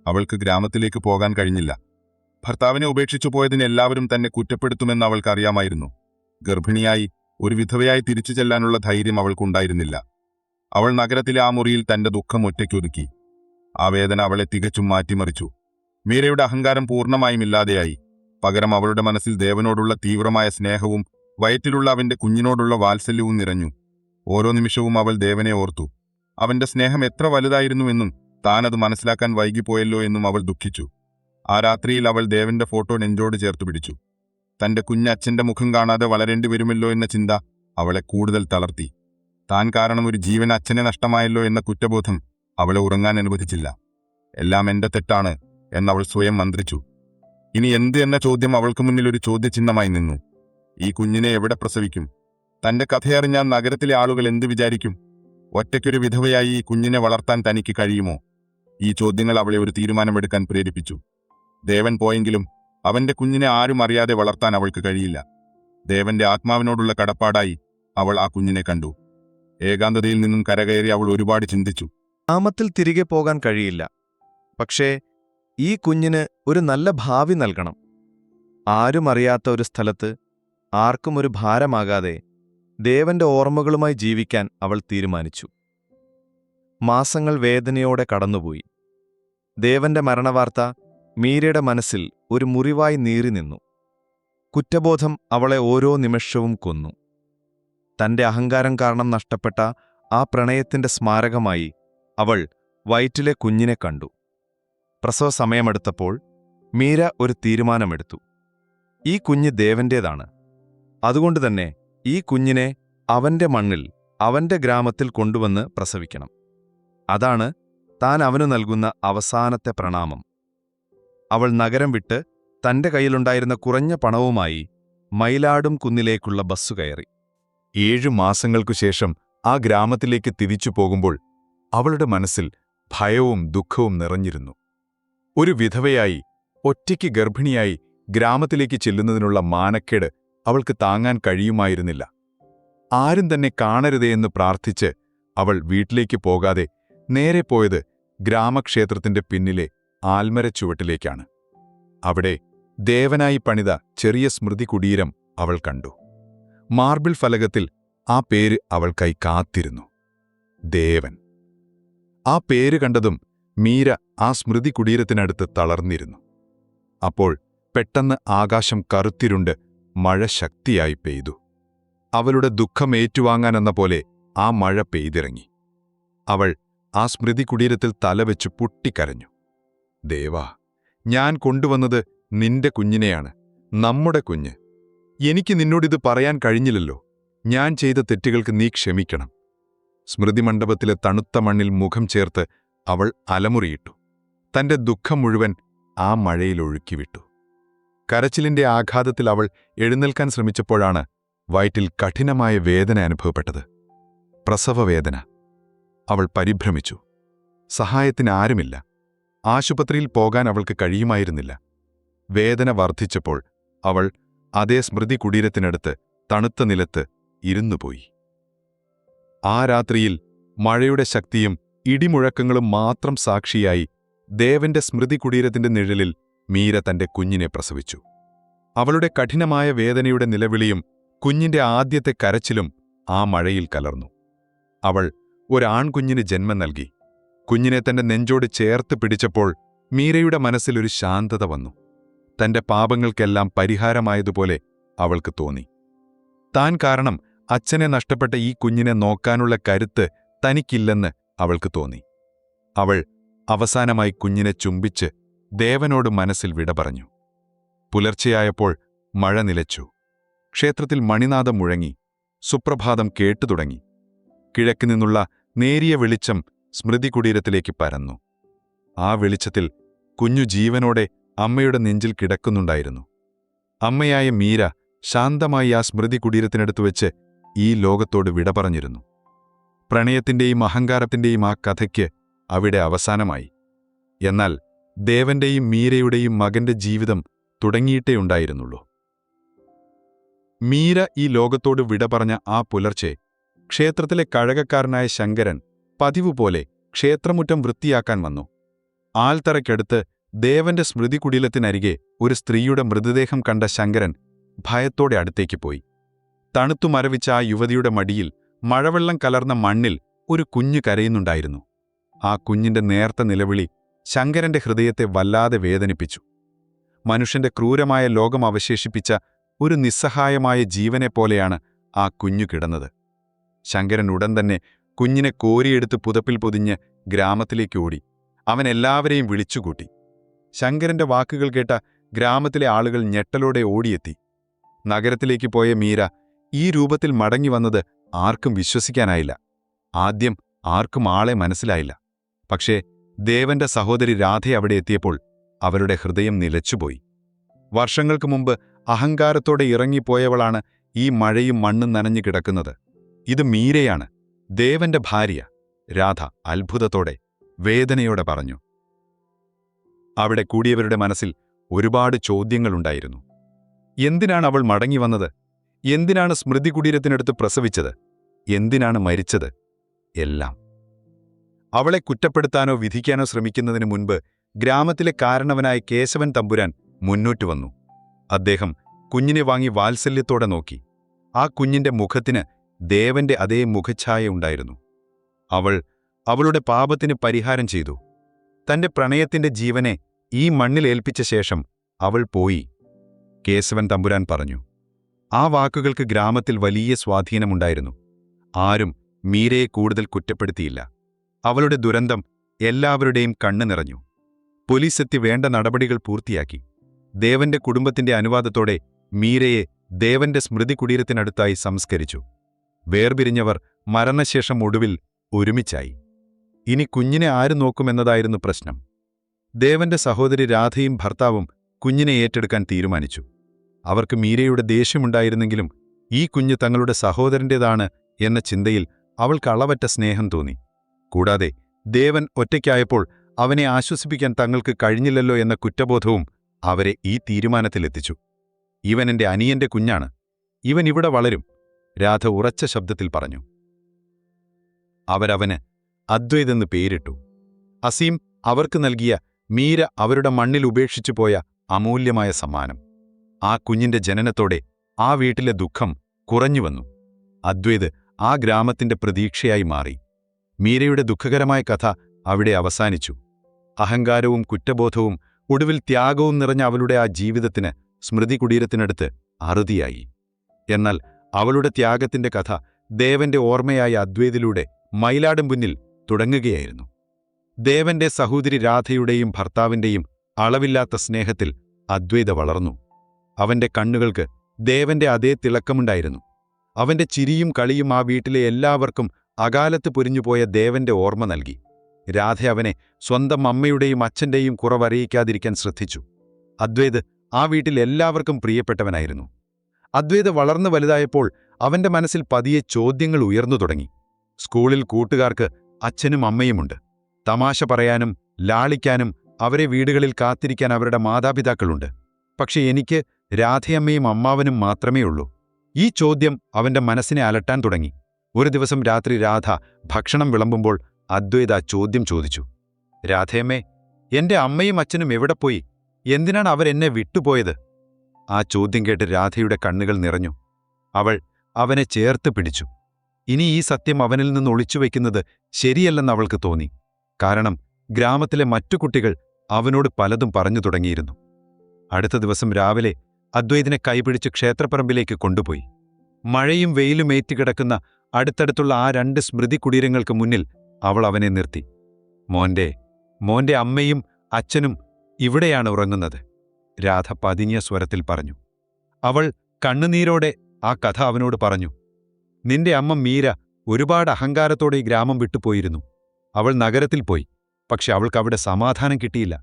അവൾക്ക് ഗ്രാമത്തിലേക്ക് പോകാൻ കഴിഞ്ഞില്ല. ഭർത്താവിനെ ഉപേക്ഷിച്ചു പോയതിന് എല്ലാവരും തന്നെ കുറ്റപ്പെടുത്തുമെന്ന് അവൾക്കറിയാമായിരുന്നു. ഗർഭിണിയായി ഒരു വിധവയായി തിരിച്ചു ചെല്ലാനുള്ള ധൈര്യം അവൾക്കുണ്ടായിരുന്നില്ല. അവൾ നഗരത്തിലെ ആ മുറിയിൽ തന്റെ ദുഃഖം ഒറ്റയ്ക്കൊതുക്കി. ആ വേദന അവളെ തികച്ചും മാറ്റിമറിച്ചു. മീരയുടെ അഹങ്കാരം പൂർണ്ണമായും ഇല്ലാതെയായി. പകരം അവളുടെ മനസ്സിൽ ദേവനോടുള്ള തീവ്രമായ സ്നേഹവും വയറ്റിലുള്ള അവന്റെ കുഞ്ഞിനോടുള്ള വാത്സല്യവും നിറഞ്ഞു. ഓരോ നിമിഷവും അവൾ ദേവനെ ഓർത്തു. അവന്റെ സ്നേഹം എത്ര വലുതായിരുന്നുവെന്നും താനത് മനസ്സിലാക്കാൻ വൈകിപ്പോയല്ലോ എന്നും അവൾ ദുഃഖിച്ചു. ആ രാത്രിയിൽ അവൾ ദേവന്റെ ഫോട്ടോ നെഞ്ചോട് ചേർത്തു പിടിച്ചു. തന്റെ കുഞ്ഞച്ഛന്റെ മുഖം കാണാതെ വളരേണ്ടി വരുമല്ലോ എന്ന ചിന്ത അവളെ കൂടുതൽ തളർത്തി. താൻ കാരണം ഒരു ജീവൻ അച്ഛനെ നഷ്ടമായല്ലോ എന്ന കുറ്റബോധം അവളെ ഉറങ്ങാൻ അനുവദിച്ചില്ല. എല്ലാം എന്റെ തെറ്റാണ് എന്നവൾ സ്വയം മന്ത്രിച്ചു. ഇനി എന്ത് എന്ന ചോദ്യം അവൾക്ക് മുന്നിൽ ഒരു ചോദ്യചിഹ്നമായി നിന്നു. ഈ കുഞ്ഞിനെ എവിടെ പ്രസവിക്കും? തന്റെ കഥയറിഞ്ഞാൽ നഗരത്തിലെ ആളുകൾ എന്ത് വിചാരിക്കും? ഒറ്റയ്ക്കൊരു വിധവയായി ഈ കുഞ്ഞിനെ വളർത്താൻ തനിക്ക് കഴിയുമോ? ഈ ചോദ്യങ്ങൾ അവളെ ഒരു തീരുമാനമെടുക്കാൻ പ്രേരിപ്പിച്ചു. ദേവൻ പോയെങ്കിലും അവന്റെ കുഞ്ഞിനെ ആരും അറിയാതെ വളർത്താൻ അവൾക്ക് കഴിയില്ല. ദേവന്റെ ആത്മാവിനോടുള്ള കടപ്പാടായി അവൾ ആ കുഞ്ഞിനെ കണ്ടു. ഏകാന്തതയിൽ നിന്നും കരകയറി അവൾ ഒരുപാട് ചിന്തിച്ചു. ഗ്രാമത്തിൽ തിരികെ പോകാൻ കഴിയില്ല. പക്ഷേ ഈ കുഞ്ഞിന് ഒരു നല്ല ഭാവി നൽകണം. ആരും അറിയാത്ത ഒരു സ്ഥലത്ത് ആർക്കും ഒരു ഭാരമാകാതെ ദേവന്റെ ഓർമ്മകളുമായി ജീവിക്കാൻ അവൾ തീരുമാനിച്ചു. മാസങ്ങൾ വേദനയോടെ കടന്നുപോയി. ദേവന്റെ മരണവാർത്ത മീരയുടെ മനസ്സിൽ ഒരു മുറിവായി നീറി നിന്നു. കുറ്റബോധം അവളെ ഓരോ നിമിഷവും കൊന്നു. തന്റെ അഹങ്കാരം കാരണം നഷ്ടപ്പെട്ട ആ പ്രണയത്തിന്റെ സ്മാരകമായി അവൾ വയറ്റിലെ കുഞ്ഞിനെ കണ്ടു. പ്രസവ സമയമെടുത്തപ്പോൾ മീര ഒരു തീരുമാനമെടുത്തു. ഈ കുഞ്ഞ് ദേവന്റേതാണ്. അതുകൊണ്ടുതന്നെ ഈ കുഞ്ഞിനെ അവന്റെ മണ്ണിൽ, അവന്റെ ഗ്രാമത്തിൽ കൊണ്ടുവന്ന് പ്രസവിക്കണം. അതാണ് താൻ അവനു നൽകുന്ന അവസാനത്തെ പ്രണാമം. അവൾ നഗരം വിട്ട് തന്റെ കയ്യിലുണ്ടായിരുന്ന കുറഞ്ഞ പണവുമായി മയിലാടും കുന്നിലേക്കുള്ള ബസ്സു കയറി. 7 മാസങ്ങൾക്കു ശേഷം ആ ഗ്രാമത്തിലേക്ക് തിരിച്ചു പോകുമ്പോൾ അവളുടെ മനസ്സിൽ ഭയവും ദുഃഖവും നിറഞ്ഞിരുന്നു. ഒരു വിധവയായി, ഒറ്റയ്ക്ക് ഗർഭിണിയായി ഗ്രാമത്തിലേക്ക് ചെല്ലുന്നതിനുള്ള മാനക്കേട് അവൾക്ക് താങ്ങാൻ കഴിയുമായിരുന്നില്ല. ആരും തന്നെ കാണരുതേയെന്ന് പ്രാർത്ഥിച്ച് അവൾ വീട്ടിലേക്ക് പോകാതെ നേരെ പോയത് ഗ്രാമക്ഷേത്രത്തിന്റെ പിന്നിലെ ആൽമരച്ചുവട്ടിലേക്കാണ്. അവിടെ ദേവനായി പണിത ചെറിയ സ്മൃതി കുടീരം അവൾ കണ്ടു. മാർബിൾ ഫലകത്തിൽ ആ പേര് അവൾക്കായി കാത്തിരുന്നു. ദേവൻ. ആ പേര് കണ്ടതും മീര ആ സ്മൃതി കുടീരത്തിനടുത്ത് തളർന്നിരുന്നു. അപ്പോൾ പെട്ടെന്ന് ആകാശം കറുത്തിരുണ്ട് മഴ ശക്തിയായി പെയ്തു. അവളുടെ ദുഃഖം ഏറ്റുവാങ്ങാനെന്ന പോലെ ആ മഴ പെയ്തിറങ്ങി. അവൾ ആ സ്മൃതി കുടീരത്തിൽ തലവെച്ച് പൊട്ടിക്കരഞ്ഞു. ദേവാ, ഞാൻ കൊണ്ടുവന്നത് നിന്റെ കുഞ്ഞിനെയാണ്, നമ്മുടെ കുഞ്ഞ്. എനിക്ക് നിന്നോടിത് പറയാൻ കഴിഞ്ഞില്ലല്ലോ. ഞാൻ ചെയ്ത തെറ്റുകൾക്ക് നീ ക്ഷമിക്കണം. സ്മൃതിമണ്ഡപത്തിലെ തണുത്ത മണ്ണിൽ മുഖം ചേർത്ത് അവൾ അലമുറിയിട്ടു. തന്റെ ദുഃഖം മുഴുവൻ ആ മഴയിലൊഴുക്കിവിട്ടു. കരച്ചിലിന്റെ ആഘാതത്തിൽ അവൾ എഴുന്നേൽക്കാൻ ശ്രമിച്ചപ്പോഴാണ് വയറ്റിൽ കഠിനമായ വേദന അനുഭവപ്പെട്ടത്. പ്രസവവേദന. അവൾ പരിഭ്രമിച്ചു. സഹായത്തിന് ആരുമില്ല. ആശുപത്രിയിൽ പോകാൻ അവൾക്ക് കഴിയുമായിരുന്നില്ല. വേദന വർദ്ധിച്ചപ്പോൾ അവൾ അതേ സ്മൃതി കുടീരത്തിനടുത്ത് തണുത്ത നിലത്ത് ഇരുന്നുപോയി. ആ രാത്രിയിൽ മഴയുടെ ശക്തിയും ഇടിമുഴക്കങ്ങളും മാത്രം സാക്ഷിയായി ദേവന്റെ സ്മൃതി കുടീരത്തിന്റെ നിഴലിൽ മീര തന്റെ കുഞ്ഞിനെ പ്രസവിച്ചു. അവളുടെ കഠിനമായ വേദനയുടെ നിലവിളിയും കുഞ്ഞിന്റെ ആദ്യത്തെ കരച്ചിലും ആ മഴയിൽ കലർന്നു. അവൾ ഒരാൺകുഞ്ഞിന് ജന്മം നൽകി. കുഞ്ഞിനെ തന്റെ നെഞ്ചോട് ചേർത്ത് പിടിച്ചപ്പോൾ മീരയുടെ മനസ്സിലൊരു ശാന്തത വന്നു. തന്റെ പാപങ്ങൾക്കെല്ലാം പരിഹാരമായതുപോലെ അവൾക്ക് തോന്നി. താൻ കാരണം അച്ഛനെ നഷ്ടപ്പെട്ട ഈ കുഞ്ഞിനെ നോക്കാനുള്ള കരുത്ത് തനിക്കില്ലെന്ന് അവൾക്ക് തോന്നി. അവൾ അവസാനമായി കുഞ്ഞിനെ ചുംബിച്ച് ദേവനോട് മനസ്സിൽ വിട പറഞ്ഞു. പുലർച്ചെയായപ്പോൾ മഴ നിലച്ചു. ക്ഷേത്രത്തിൽ മണിനാദം മുഴങ്ങി. സുപ്രഭാതം കേട്ടുതുടങ്ങി. കിഴക്കുനിന്നുള്ള നേരിയ വെളിച്ചം സ്മൃതി കുടീരത്തിലേക്ക് പരന്നു. ആ വെളിച്ചത്തിൽ കുഞ്ഞു ജീവനോടെ അമ്മയുടെ നെഞ്ചിൽ കിടക്കുന്നുണ്ടായിരുന്നു. അമ്മയായ മീര ശാന്തമായി ആ സ്മൃതി കുടീരത്തിനടുത്തുവെച്ച് ഈ ലോകത്തോട് വിട പറഞ്ഞിരുന്നു. പ്രണയത്തിന്റെയും അഹങ്കാരത്തിന്റെയും ആ കഥയ്ക്ക് അവിടെ അവസാനമായി. എന്നാൽ ദേവന്റെയും മീരയുടെയും മകന്റെ ജീവിതം തുടങ്ങിയിട്ടേയുണ്ടായിരുന്നുള്ളൂ. മീര ഈ ലോകത്തോട് വിട പറഞ്ഞ ആ പുലർച്ചെ ക്ഷേത്രത്തിലെ കഴകക്കാരനായ ശങ്കരൻ പതിവുപോലെ ക്ഷേത്രമുറ്റം വൃത്തിയാക്കാൻ വന്നു. ആൽത്തറയ്ക്കടുത്ത് ദേവന്റെ സ്മൃതി കുടീരത്തിനരികെ ഒരു സ്ത്രീയുടെ മൃതദേഹം കണ്ട ശങ്കരൻ ഭയത്തോടെ അടുത്തേക്ക് പോയി. തണുത്തു മരവിച്ച ആ യുവതിയുടെ മടിയിൽ മഴവെള്ളം കലർന്ന മണ്ണിൽ ഒരു കുഞ്ഞ് കരയുന്നുണ്ടായിരുന്നു. ആ കുഞ്ഞിന്റെ നേർത്ത നിലവിളി ശങ്കരന്റെ ഹൃദയത്തെ വല്ലാതെ വേദനിപ്പിച്ചു. മനുഷ്യന്റെ ക്രൂരമായ ലോകം അവശേഷിപ്പിച്ച ഒരു നിസ്സഹായമായ ജീവനെപ്പോലെയാണ് ആ കുഞ്ഞു കിടന്നത്. ശങ്കരൻ ഉടൻ തന്നെ കുഞ്ഞിനെ കോരിയെടുത്ത് പുതപ്പിൽ പൊതിഞ്ഞ് ഗ്രാമത്തിലേക്ക് ഓടി. അവൻ എല്ലാവരെയും വിളിച്ചുകൂട്ടി. ശങ്കരന്റെ വാക്കുകൾ കേട്ട ഗ്രാമത്തിലെ ആളുകൾ ഞെട്ടലോടെ ഓടിയെത്തി. നഗരത്തിലേക്ക് പോയ മീര ഈ രൂപത്തിൽ മടങ്ങി വന്നത് ആർക്കും വിശ്വസിക്കാനായില്ല. ആദ്യം ആർക്കും ആളെ മനസ്സിലായില്ല. പക്ഷേ ദേവന്റെ സഹോദരി രാധ അവിടെ എത്തിയപ്പോൾ അവരുടെ ഹൃദയം നിലച്ചുപോയി. വർഷങ്ങൾക്ക് മുമ്പ് അഹങ്കാരത്തോടെ ഇറങ്ങിപ്പോയവളാണ് ഈ മഴയും മണ്ണും നനഞ്ഞു കിടക്കുന്നത്. ഇത് മീരയാണ്, ദേവന്റെ ഭാര്യ. രാധ അത്ഭുതത്തോടെ, വേദനയോടെ പറഞ്ഞു. അവിടെ കൂടിയവരുടെ മനസ്സിൽ ഒരുപാട് ചോദ്യങ്ങളുണ്ടായിരുന്നു. എന്തിനാണ് അവൾ മടങ്ങി വന്നത്? എന്തിനാണ് സ്മൃതി കുടീരത്തിനടുത്ത് പ്രസവിച്ചത്? എന്തിനാണ് മരിച്ചത്? എല്ലാം. അവളെ കുറ്റപ്പെടുത്താനോ വിധിക്കാനോ ശ്രമിക്കുന്നതിനു മുൻപ് ഗ്രാമത്തിലെ കാരണവനായ കേശവൻ തമ്പുരാൻ മുന്നോട്ടു വന്നു. അദ്ദേഹം കുഞ്ഞിനെ വാങ്ങി വാത്സല്യത്തോടെ നോക്കി. ആ കുഞ്ഞിന്റെ മുഖത്തിന് ദേവന്റെ അതേ മുഖഛായ ഉണ്ടായിരുന്നു. അവളുടെ പാപത്തിന് പരിഹാരം ചെയ്തു. തന്റെ പ്രണയത്തിന്റെ ജീവനെ ഈ മണ്ണിലേൽപ്പിച്ച ശേഷം അവൾ പോയി. കേശവൻ തമ്പുരാൻ പറഞ്ഞു. ആ വാക്കുകൾക്ക് ഗ്രാമത്തിൽ വലിയ സ്വാധീനമുണ്ടായിരുന്നു. ആരും മീരയെ കൂടുതൽ കുറ്റപ്പെടുത്തിയില്ല. അവളുടെ ദുരന്തം എല്ലാവരുടെയും കണ്ണു നിറഞ്ഞു. പോലീസെത്തി വേണ്ട നടപടികൾ പൂർത്തിയാക്കി. ദേവന്റെ കുടുംബത്തിന്റെ അനുവാദത്തോടെ മീരയെ ദേവന്റെ സ്മൃതി കുടീരത്തിനടുത്തായി സംസ്കരിച്ചു. വേർപിരിഞ്ഞവർ മരണശേഷം ഒടുവിൽ ഒരുമിച്ചായി. ഇനി കുഞ്ഞിനെ ആര് നോക്കുമെന്നതായിരുന്നു പ്രശ്നം. ദേവന്റെ സഹോദരി രാധയും ഭർത്താവും കുഞ്ഞിനെ ഏറ്റെടുക്കാൻ തീരുമാനിച്ചു. അവർക്ക് മീരയുടെ ദേഷ്യമുണ്ടായിരുന്നെങ്കിലും ഈ കുഞ്ഞ് തങ്ങളുടെ സഹോദരന്റേതാണ് എന്ന ചിന്തയിൽ അവൾക്ക് അളവറ്റ സ്നേഹം തോന്നി. കൂടാതെ ദേവൻ ഒറ്റയ്ക്കായപ്പോൾ അവനെ ആശ്വസിപ്പിക്കാൻ തങ്ങൾക്ക് കഴിഞ്ഞില്ലല്ലോ എന്ന കുറ്റബോധവും അവരെ ഈ തീരുമാനത്തിലെത്തിച്ചു. ഇവൻ എന്റെ അനിയന്റെ കുഞ്ഞാണ്, ഇവൻ ഇവിടെ വളരും, രാധ ഉറച്ച ശബ്ദത്തിൽ പറഞ്ഞു. അവരവന് അദ്വൈതെന്ന് പേരിട്ടു. അസീം അവർക്ക് നൽകിയ മീര അവരുടെ മണ്ണിൽ ഉപേക്ഷിച്ചുപോയ അമൂല്യമായ സമ്മാനം. ആ കുഞ്ഞിന്റെ ജനനത്തോടെ ആ വീട്ടിലെ ദുഃഖം കുറഞ്ഞുവന്നു. അദ്വൈത് ആ ഗ്രാമത്തിന്റെ പ്രതീക്ഷയായി മാറി. മീരയുടെ ദുഃഖകരമായ കഥ അവിടെ അവസാനിച്ചു. അഹങ്കാരവും കുറ്റബോധവും ഒടുവിൽ ത്യാഗവും നിറഞ്ഞ അവളുടെ ആ ജീവിതത്തിന് സ്മൃതി കുടീരത്തിനടുത്ത് അറുതിയായി. എന്നാൽ അവളുടെ ത്യാഗത്തിന്റെ കഥ ദേവന്റെ ഓർമ്മയായ അദ്വൈതിലൂടെ മയിലാടുംകുന്നിൽ തുടങ്ങുകയായിരുന്നു. ദേവന്റെ സഹോദരി രാധയുടെയും ഭർത്താവിന്റെയും അളവില്ലാത്ത സ്നേഹത്തിൽ അദ്വൈത വളർന്നു. അവന്റെ കണ്ണുകൾക്ക് ദേവന്റെ അതേ തിളക്കമുണ്ടായിരുന്നു. അവന്റെ ചിരിയും കളിയും ആ വീട്ടിലെ എല്ലാവർക്കും അകാലത്ത് പൊരിഞ്ഞുപോയ ദേവന്റെ ഓർമ്മ നൽകി. രാധ അവനെ സ്വന്തം അമ്മയുടെയും അച്ഛന്റെയും കുറവറിയിക്കാതിരിക്കാൻ ശ്രദ്ധിച്ചു. അദ്വൈത് ആ വീട്ടിൽ എല്ലാവർക്കും പ്രിയപ്പെട്ടവനായിരുന്നു. അദ്വൈത് വളർന്നു വലുതായപ്പോൾ അവന്റെ മനസ്സിൽ പതിയെ ചോദ്യങ്ങൾ ഉയർന്നു തുടങ്ങി. സ്കൂളിൽ കൂട്ടുകാർക്ക് അച്ഛനും അമ്മയുമുണ്ട്. തമാശ പറയാനും ലാളിക്കാനും അവരെ വീടുകളിൽ കാത്തിരിക്കാൻ അവരുടെ മാതാപിതാക്കളുണ്ട്. പക്ഷെ എനിക്ക് രാധയമ്മയും അമ്മാവനും മാത്രമേ ഉള്ളൂ. ഈ ചോദ്യം അവന്റെ മനസ്സിനെ അലട്ടാൻ തുടങ്ങി. ഒരു ദിവസം രാത്രി രാധ ഭക്ഷണം വിളമ്പുമ്പോൾ അദ്വൈത ചോദ്യം ചോദിച്ചു. രാധയമ്മേ, എന്റെ അമ്മയും അച്ഛനും എവിടെപ്പോയി? എന്തിനാണ് അവരെന്നെ വിട്ടുപോയത്? ആ ചോദ്യം കേട്ട് രാധയുടെ കണ്ണുകൾ നിറഞ്ഞു. അവൾ അവനെ ചേർത്ത് പിടിച്ചു. ഇനി ഈ സത്യം അവനിൽ നിന്ന് ഒളിച്ചുവെക്കുന്നത് ശരിയല്ലെന്ന് അവൾക്ക് തോന്നി. കാരണം ഗ്രാമത്തിലെ മറ്റു കുട്ടികൾ അവനോട് പലതും പറഞ്ഞു തുടങ്ങിയിരുന്നു. അടുത്ത ദിവസം രാവിലെ അദ്വൈതിനെ കൈപിടിച്ച് ക്ഷേത്രപ്പറമ്പിലേക്ക് കൊണ്ടുപോയി. മഴയും വെയിലും ഏറ്റുകിടക്കുന്ന അടുത്തടുത്തുള്ള ആ 2 സ്മൃതി കുടീരങ്ങൾക്ക് മുന്നിൽ അവൾ അവനെ നിർത്തി. മോന്റെ അമ്മയും അച്ഛനും ഇവിടെയാണ് ഉറങ്ങുന്നത്, രാധ പതിഞ്ഞ സ്വരത്തിൽ പറഞ്ഞു. അവൾ കണ്ണുനീരോടെ ആ കഥ അവനോട് പറഞ്ഞു. നിന്റെ അമ്മ മീര ഒരുപാട് അഹങ്കാരത്തോടെ ഈ ഗ്രാമം വിട്ടുപോയിരുന്നു. അവൾ നഗരത്തിൽ പോയി. പക്ഷെ അവൾക്കവിടെ സമാധാനം കിട്ടിയില്ല.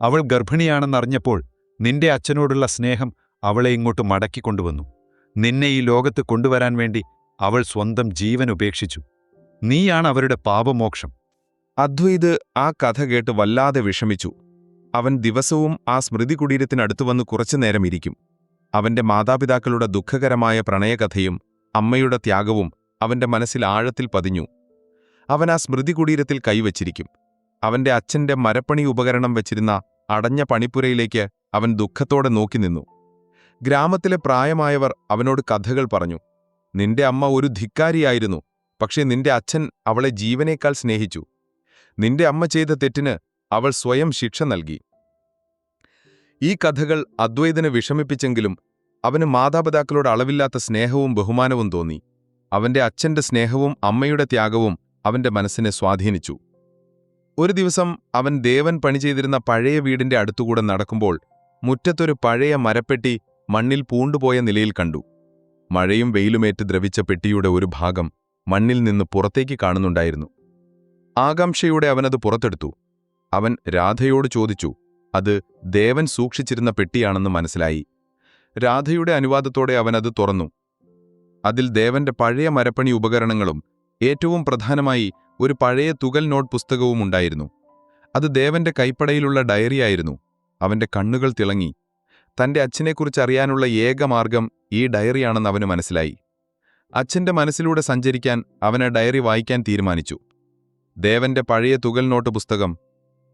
അവൾ ഗർഭിണിയാണെന്നറിഞ്ഞപ്പോൾ നിന്റെ അച്ഛനോടുള്ള സ്നേഹം അവളെ ഇങ്ങോട്ട് മടക്കിക്കൊണ്ടുവന്നു. നിന്നെ ഈ ലോകത്ത് കൊണ്ടുവരാൻ വേണ്ടി അവൾ സ്വന്തം ജീവൻ ഉപേക്ഷിച്ചു. നീയാണ് അവരുടെ പാപമോക്ഷം. അദ്വൈത് ആ കഥ കേട്ട് വല്ലാതെ വിഷമിച്ചു. അവൻ ദിവസവും ആ സ്മൃതി കുടീരത്തിനടുത്തു വന്ന് കുറച്ചുനേരം ഇരിക്കും. അവന്റെ മാതാപിതാക്കളുടെ ദുഃഖകരമായ പ്രണയകഥയും അമ്മയുടെ ത്യാഗവും അവന്റെ മനസ്സിൽ ആഴത്തിൽ പതിഞ്ഞു. അവൻ ആ സ്മൃതി കുടീരത്തിൽ കൈവച്ചിരിക്കും. അവന്റെ അച്ഛന്റെ മരപ്പണി ഉപകരണം വെച്ചിരുന്ന അടഞ്ഞ പണിപ്പുരയിലേക്ക് അവൻ ദുഃഖത്തോടെ നോക്കി നിന്നു. ഗ്രാമത്തിലെ പ്രായമായവർ അവനോട് കഥകൾ പറഞ്ഞു. നിന്റെ അമ്മ ഒരു ധിക്കാരിയായിരുന്നു, പക്ഷേ നിന്റെ അച്ഛൻ അവളെ ജീവനേക്കാൾ സ്നേഹിച്ചു. നിന്റെ അമ്മ ചെയ്ത തെറ്റിന് അവൾ സ്വയം ശിക്ഷ നൽകി. ഈ കഥകൾ അദ്വൈതിനെ വിഷമിപ്പിച്ചെങ്കിലും അവന് മാതാപിതാക്കളോട് അളവില്ലാത്ത സ്നേഹവും ബഹുമാനവും തോന്നി. അവന്റെ അച്ഛന്റെ സ്നേഹവും അമ്മയുടെ ത്യാഗവും അവന്റെ മനസ്സിനെ സ്വാധീനിച്ചു. ഒരു ദിവസം അവൻ ദേവൻ പണി ചെയ്തിരുന്ന പഴയ വീടിന്റെ അടുത്തുകൂടെ നടക്കുമ്പോൾ മുറ്റത്തൊരു പഴയ മരപ്പെട്ടി മണ്ണിൽ പൂണ്ടുപോയ നിലയിൽ കണ്ടു. മഴയും വെയിലുമേറ്റ് ദ്രവിച്ച പെട്ടിയുടെ ഒരു ഭാഗം മണ്ണിൽ നിന്ന് പുറത്തേക്ക് കാണുന്നുണ്ടായിരുന്നു. ആകാംക്ഷയോടെ അവനത് പുറത്തെടുത്തു. അവൻ രാധയോട് ചോദിച്ചു. അത് ദേവൻ സൂക്ഷിച്ചിരുന്ന പെട്ടിയാണെന്ന് മനസ്സിലായി. രാധയുടെ അനുവാദത്തോടെ അവനത് തുറന്നു. അതിൽ ദേവന്റെ പഴയ മരപ്പണി ഉപകരണങ്ങളും ഏറ്റവും പ്രധാനമായി ഒരു പഴയ തുകൽ നോട്ട് പുസ്തകവും ഉണ്ടായിരുന്നു. അത് ദേവന്റെ കൈപ്പടയിലുള്ള ഡയറിയായിരുന്നു. അവന്റെ കണ്ണുകൾ തിളങ്ങി. തന്റെ അച്ഛനെക്കുറിച്ചറിയാനുള്ള ഏക മാർഗം ഈ ഡയറിയാണെന്ന് അവന് മനസ്സിലായി. അച്ഛന്റെ മനസ്സിലൂടെ സഞ്ചരിക്കാൻ അവന് ഡയറി വായിക്കാൻ തീരുമാനിച്ചു. ദേവന്റെ പഴയ തുകൽ നോട്ട് പുസ്തകം,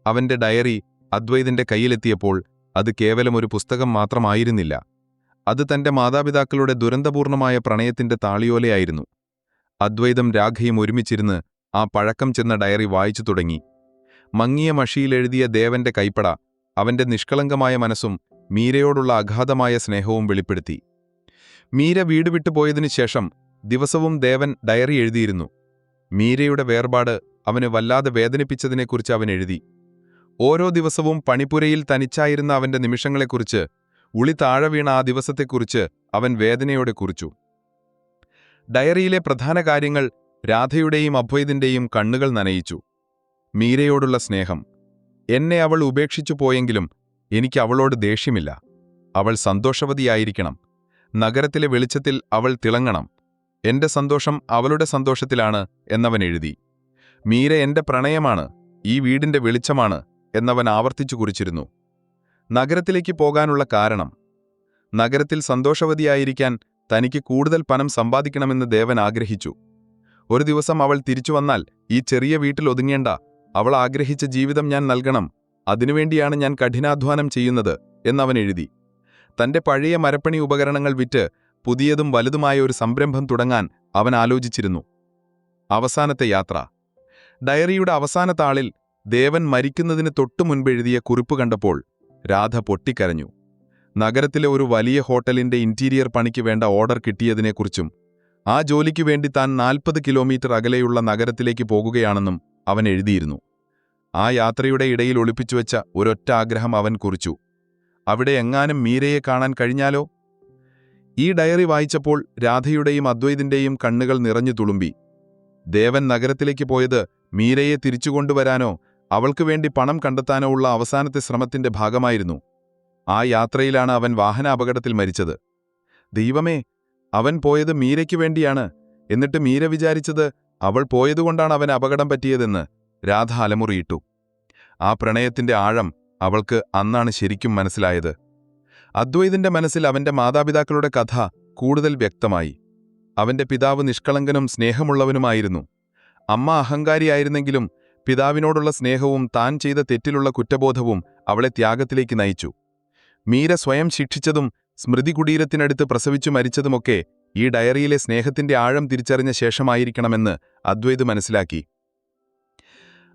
അവന്റെ ഡയറി അദ്വൈതിന്റെ കയ്യിലെത്തിയപ്പോൾ അത് കേവലം ഒരു പുസ്തകം മാത്രമായിരുന്നില്ല. അത് തന്റെ മാതാപിതാക്കളുടെ ദുരന്തപൂർണമായ പ്രണയത്തിന്റെ താളിയോലയായിരുന്നു. അദ്വൈതം രാഘയും ഒരുമിച്ചിരുന്ന് ആ പഴക്കം ചെന്ന ഡയറി വായിച്ചു തുടങ്ങി. മങ്ങിയ മഷിയിലെഴുതിയ ദേവന്റെ കൈപ്പട അവന്റെ നിഷ്കളങ്കമായ മനസ്സും മീരയോടുള്ള അഗാധമായ സ്നേഹവും വെളിപ്പെടുത്തി. മീര വീട് വിട്ടുപോയതിനു ശേഷം ദിവസവും ദേവൻ ഡയറി എഴുതിയിരുന്നു. മീരയുടെ വേർപാട് അവന് വല്ലാതെ വേദനിപ്പിച്ചതിനെക്കുറിച്ച് അവൻ എഴുതി. ഓരോ ദിവസവും പണിപ്പുരയിൽ തനിച്ചായിരുന്ന അവന്റെ നിമിഷങ്ങളെക്കുറിച്ച്, ഉളി താഴെ വീണ ആ ദിവസത്തെക്കുറിച്ച് അവൻ വേദനയോടെ കുറിച്ചു. ഡയറിയിലെ പ്രധാന കാര്യങ്ങൾ രാധയുടെയും അദ്വൈതിന്റെയും കണ്ണുകൾ നനയിച്ചു. മീരയോടുള്ള സ്നേഹം. എന്നെ അവൾ ഉപേക്ഷിച്ചു പോയെങ്കിലും എനിക്ക് അവളോട് ദേഷ്യമില്ല. അവൾ സന്തോഷവതിയായിരിക്കണം. നഗരത്തിലെ വെളിച്ചത്തിൽ അവൾ തിളങ്ങണം. എന്റെ സന്തോഷം അവളുടെ സന്തോഷത്തിലാണ് എന്നവൻ എഴുതി. മീര എന്റെ പ്രണയമാണ്, ഈ വീടിന്റെ വെളിച്ചമാണ് എന്നവൻ ആവർത്തിച്ചു കുറിച്ചിരുന്നു. നഗരത്തിലേക്ക് പോകാനുള്ള കാരണം. നഗരത്തിൽ സന്തോഷവതിയായിരിക്കാൻ തനിക്ക് കൂടുതൽ പണം സമ്പാദിക്കണമെന്ന് ദേവൻ ആഗ്രഹിച്ചു. ഒരു ദിവസം അവൾ തിരിച്ചുവന്നാൽ ഈ ചെറിയ വീട്ടിൽ ഒതുങ്ങേണ്ട, അവൾ ആഗ്രഹിച്ച ജീവിതം ഞാൻ നൽകണം. അതിനുവേണ്ടിയാണ് ഞാൻ കഠിനാധ്വാനം ചെയ്യുന്നത് എന്നവൻ എഴുതി. തന്റെ പഴയ മരപ്പണി ഉപകരണങ്ങൾ വിറ്റ് പുതിയതും വലുതുമായ ഒരു സംരംഭം തുടങ്ങാൻ അവൻ ആലോചിച്ചിരുന്നു. അവസാനത്തെ യാത്ര. ഡയറിയുടെ അവസാന താളിൽ ദേവൻ മരിക്കുന്നതിന് തൊട്ടുമുൻപെഴുതിയ കുറിപ്പ് കണ്ടപ്പോൾ രാധ പൊട്ടിക്കരഞ്ഞു. നഗരത്തിലെ ഒരു വലിയ ഹോട്ടലിന്റെ ഇന്റീരിയർ പണിക്ക് വേണ്ട ഓർഡർ കിട്ടിയതിനെക്കുറിച്ചും ആ ജോലിക്കു വേണ്ടി താൻ 40 കിലോമീറ്റർ അകലെയുള്ള നഗരത്തിലേക്ക് പോകുകയാണെന്നും അവൻ എഴുതിയിരുന്നു. ആ യാത്രയുടെ ഇടയിൽ ഒളിപ്പിച്ചുവെച്ച ഒരൊറ്റ ആഗ്രഹം അവൻ കുറിച്ചു. അവിടെ എങ്ങാനും മീരയെ കാണാൻ കഴിഞ്ഞാലോ? ഈ ഡയറി വായിച്ചപ്പോൾ രാധയുടെയും അദ്വൈതിന്റെയും കണ്ണുകൾ നിറഞ്ഞു തുളുമ്പി. ദേവൻ നഗരത്തിലേക്ക് പോയത് മീരയെ തിരിച്ചുകൊണ്ടുവരാനോ അവൾക്കു വേണ്ടി പണം കണ്ടെത്താനോ ഉള്ള അവസാനത്തെ ശ്രമത്തിന്റെ ഭാഗമായിരുന്നു. ആ യാത്രയിലാണ് അവൻ വാഹനാപകടത്തിൽ മരിച്ചത്. ദൈവമേ, അവൻ പോയത് മീരയ്ക്കു വേണ്ടിയാണ്. എന്നിട്ട് മീര വിചാരിച്ചത് അവൾ പോയതുകൊണ്ടാണ് അവൻ അപകടം പറ്റിയതെന്ന് രാധ അലമുറിയിട്ടു. ആ പ്രണയത്തിന്റെ ആഴം അവൾക്ക് അന്നാണ് ശരിക്കും മനസ്സിലായത്. അദ്വൈതിന്റെ മനസ്സിൽ അവന്റെ മാതാപിതാക്കളുടെ കഥ കൂടുതൽ വ്യക്തമായി. അവന്റെ പിതാവ് നിഷ്കളങ്കനും സ്നേഹമുള്ളവനുമായിരുന്നു. അമ്മ അഹങ്കാരിയായിരുന്നെങ്കിലും പിതാവിനോടുള്ള സ്നേഹവും താൻ ചെയ്ത തെറ്റിലുള്ള കുറ്റബോധവും അവളെ ത്യാഗത്തിലേക്ക് നയിച്ചു. മീര സ്വയം ശിക്ഷിച്ചതും സ്മൃതികുടീരത്തിനടുത്ത് പ്രസവിച്ചു മരിച്ചതുമൊക്കെ ഈ ഡയറിയിലെ സ്നേഹത്തിന്റെ ആഴം തിരിച്ചറിഞ്ഞ ശേഷമായിരിക്കണമെന്ന് അദ്വൈത് മനസ്സിലാക്കി.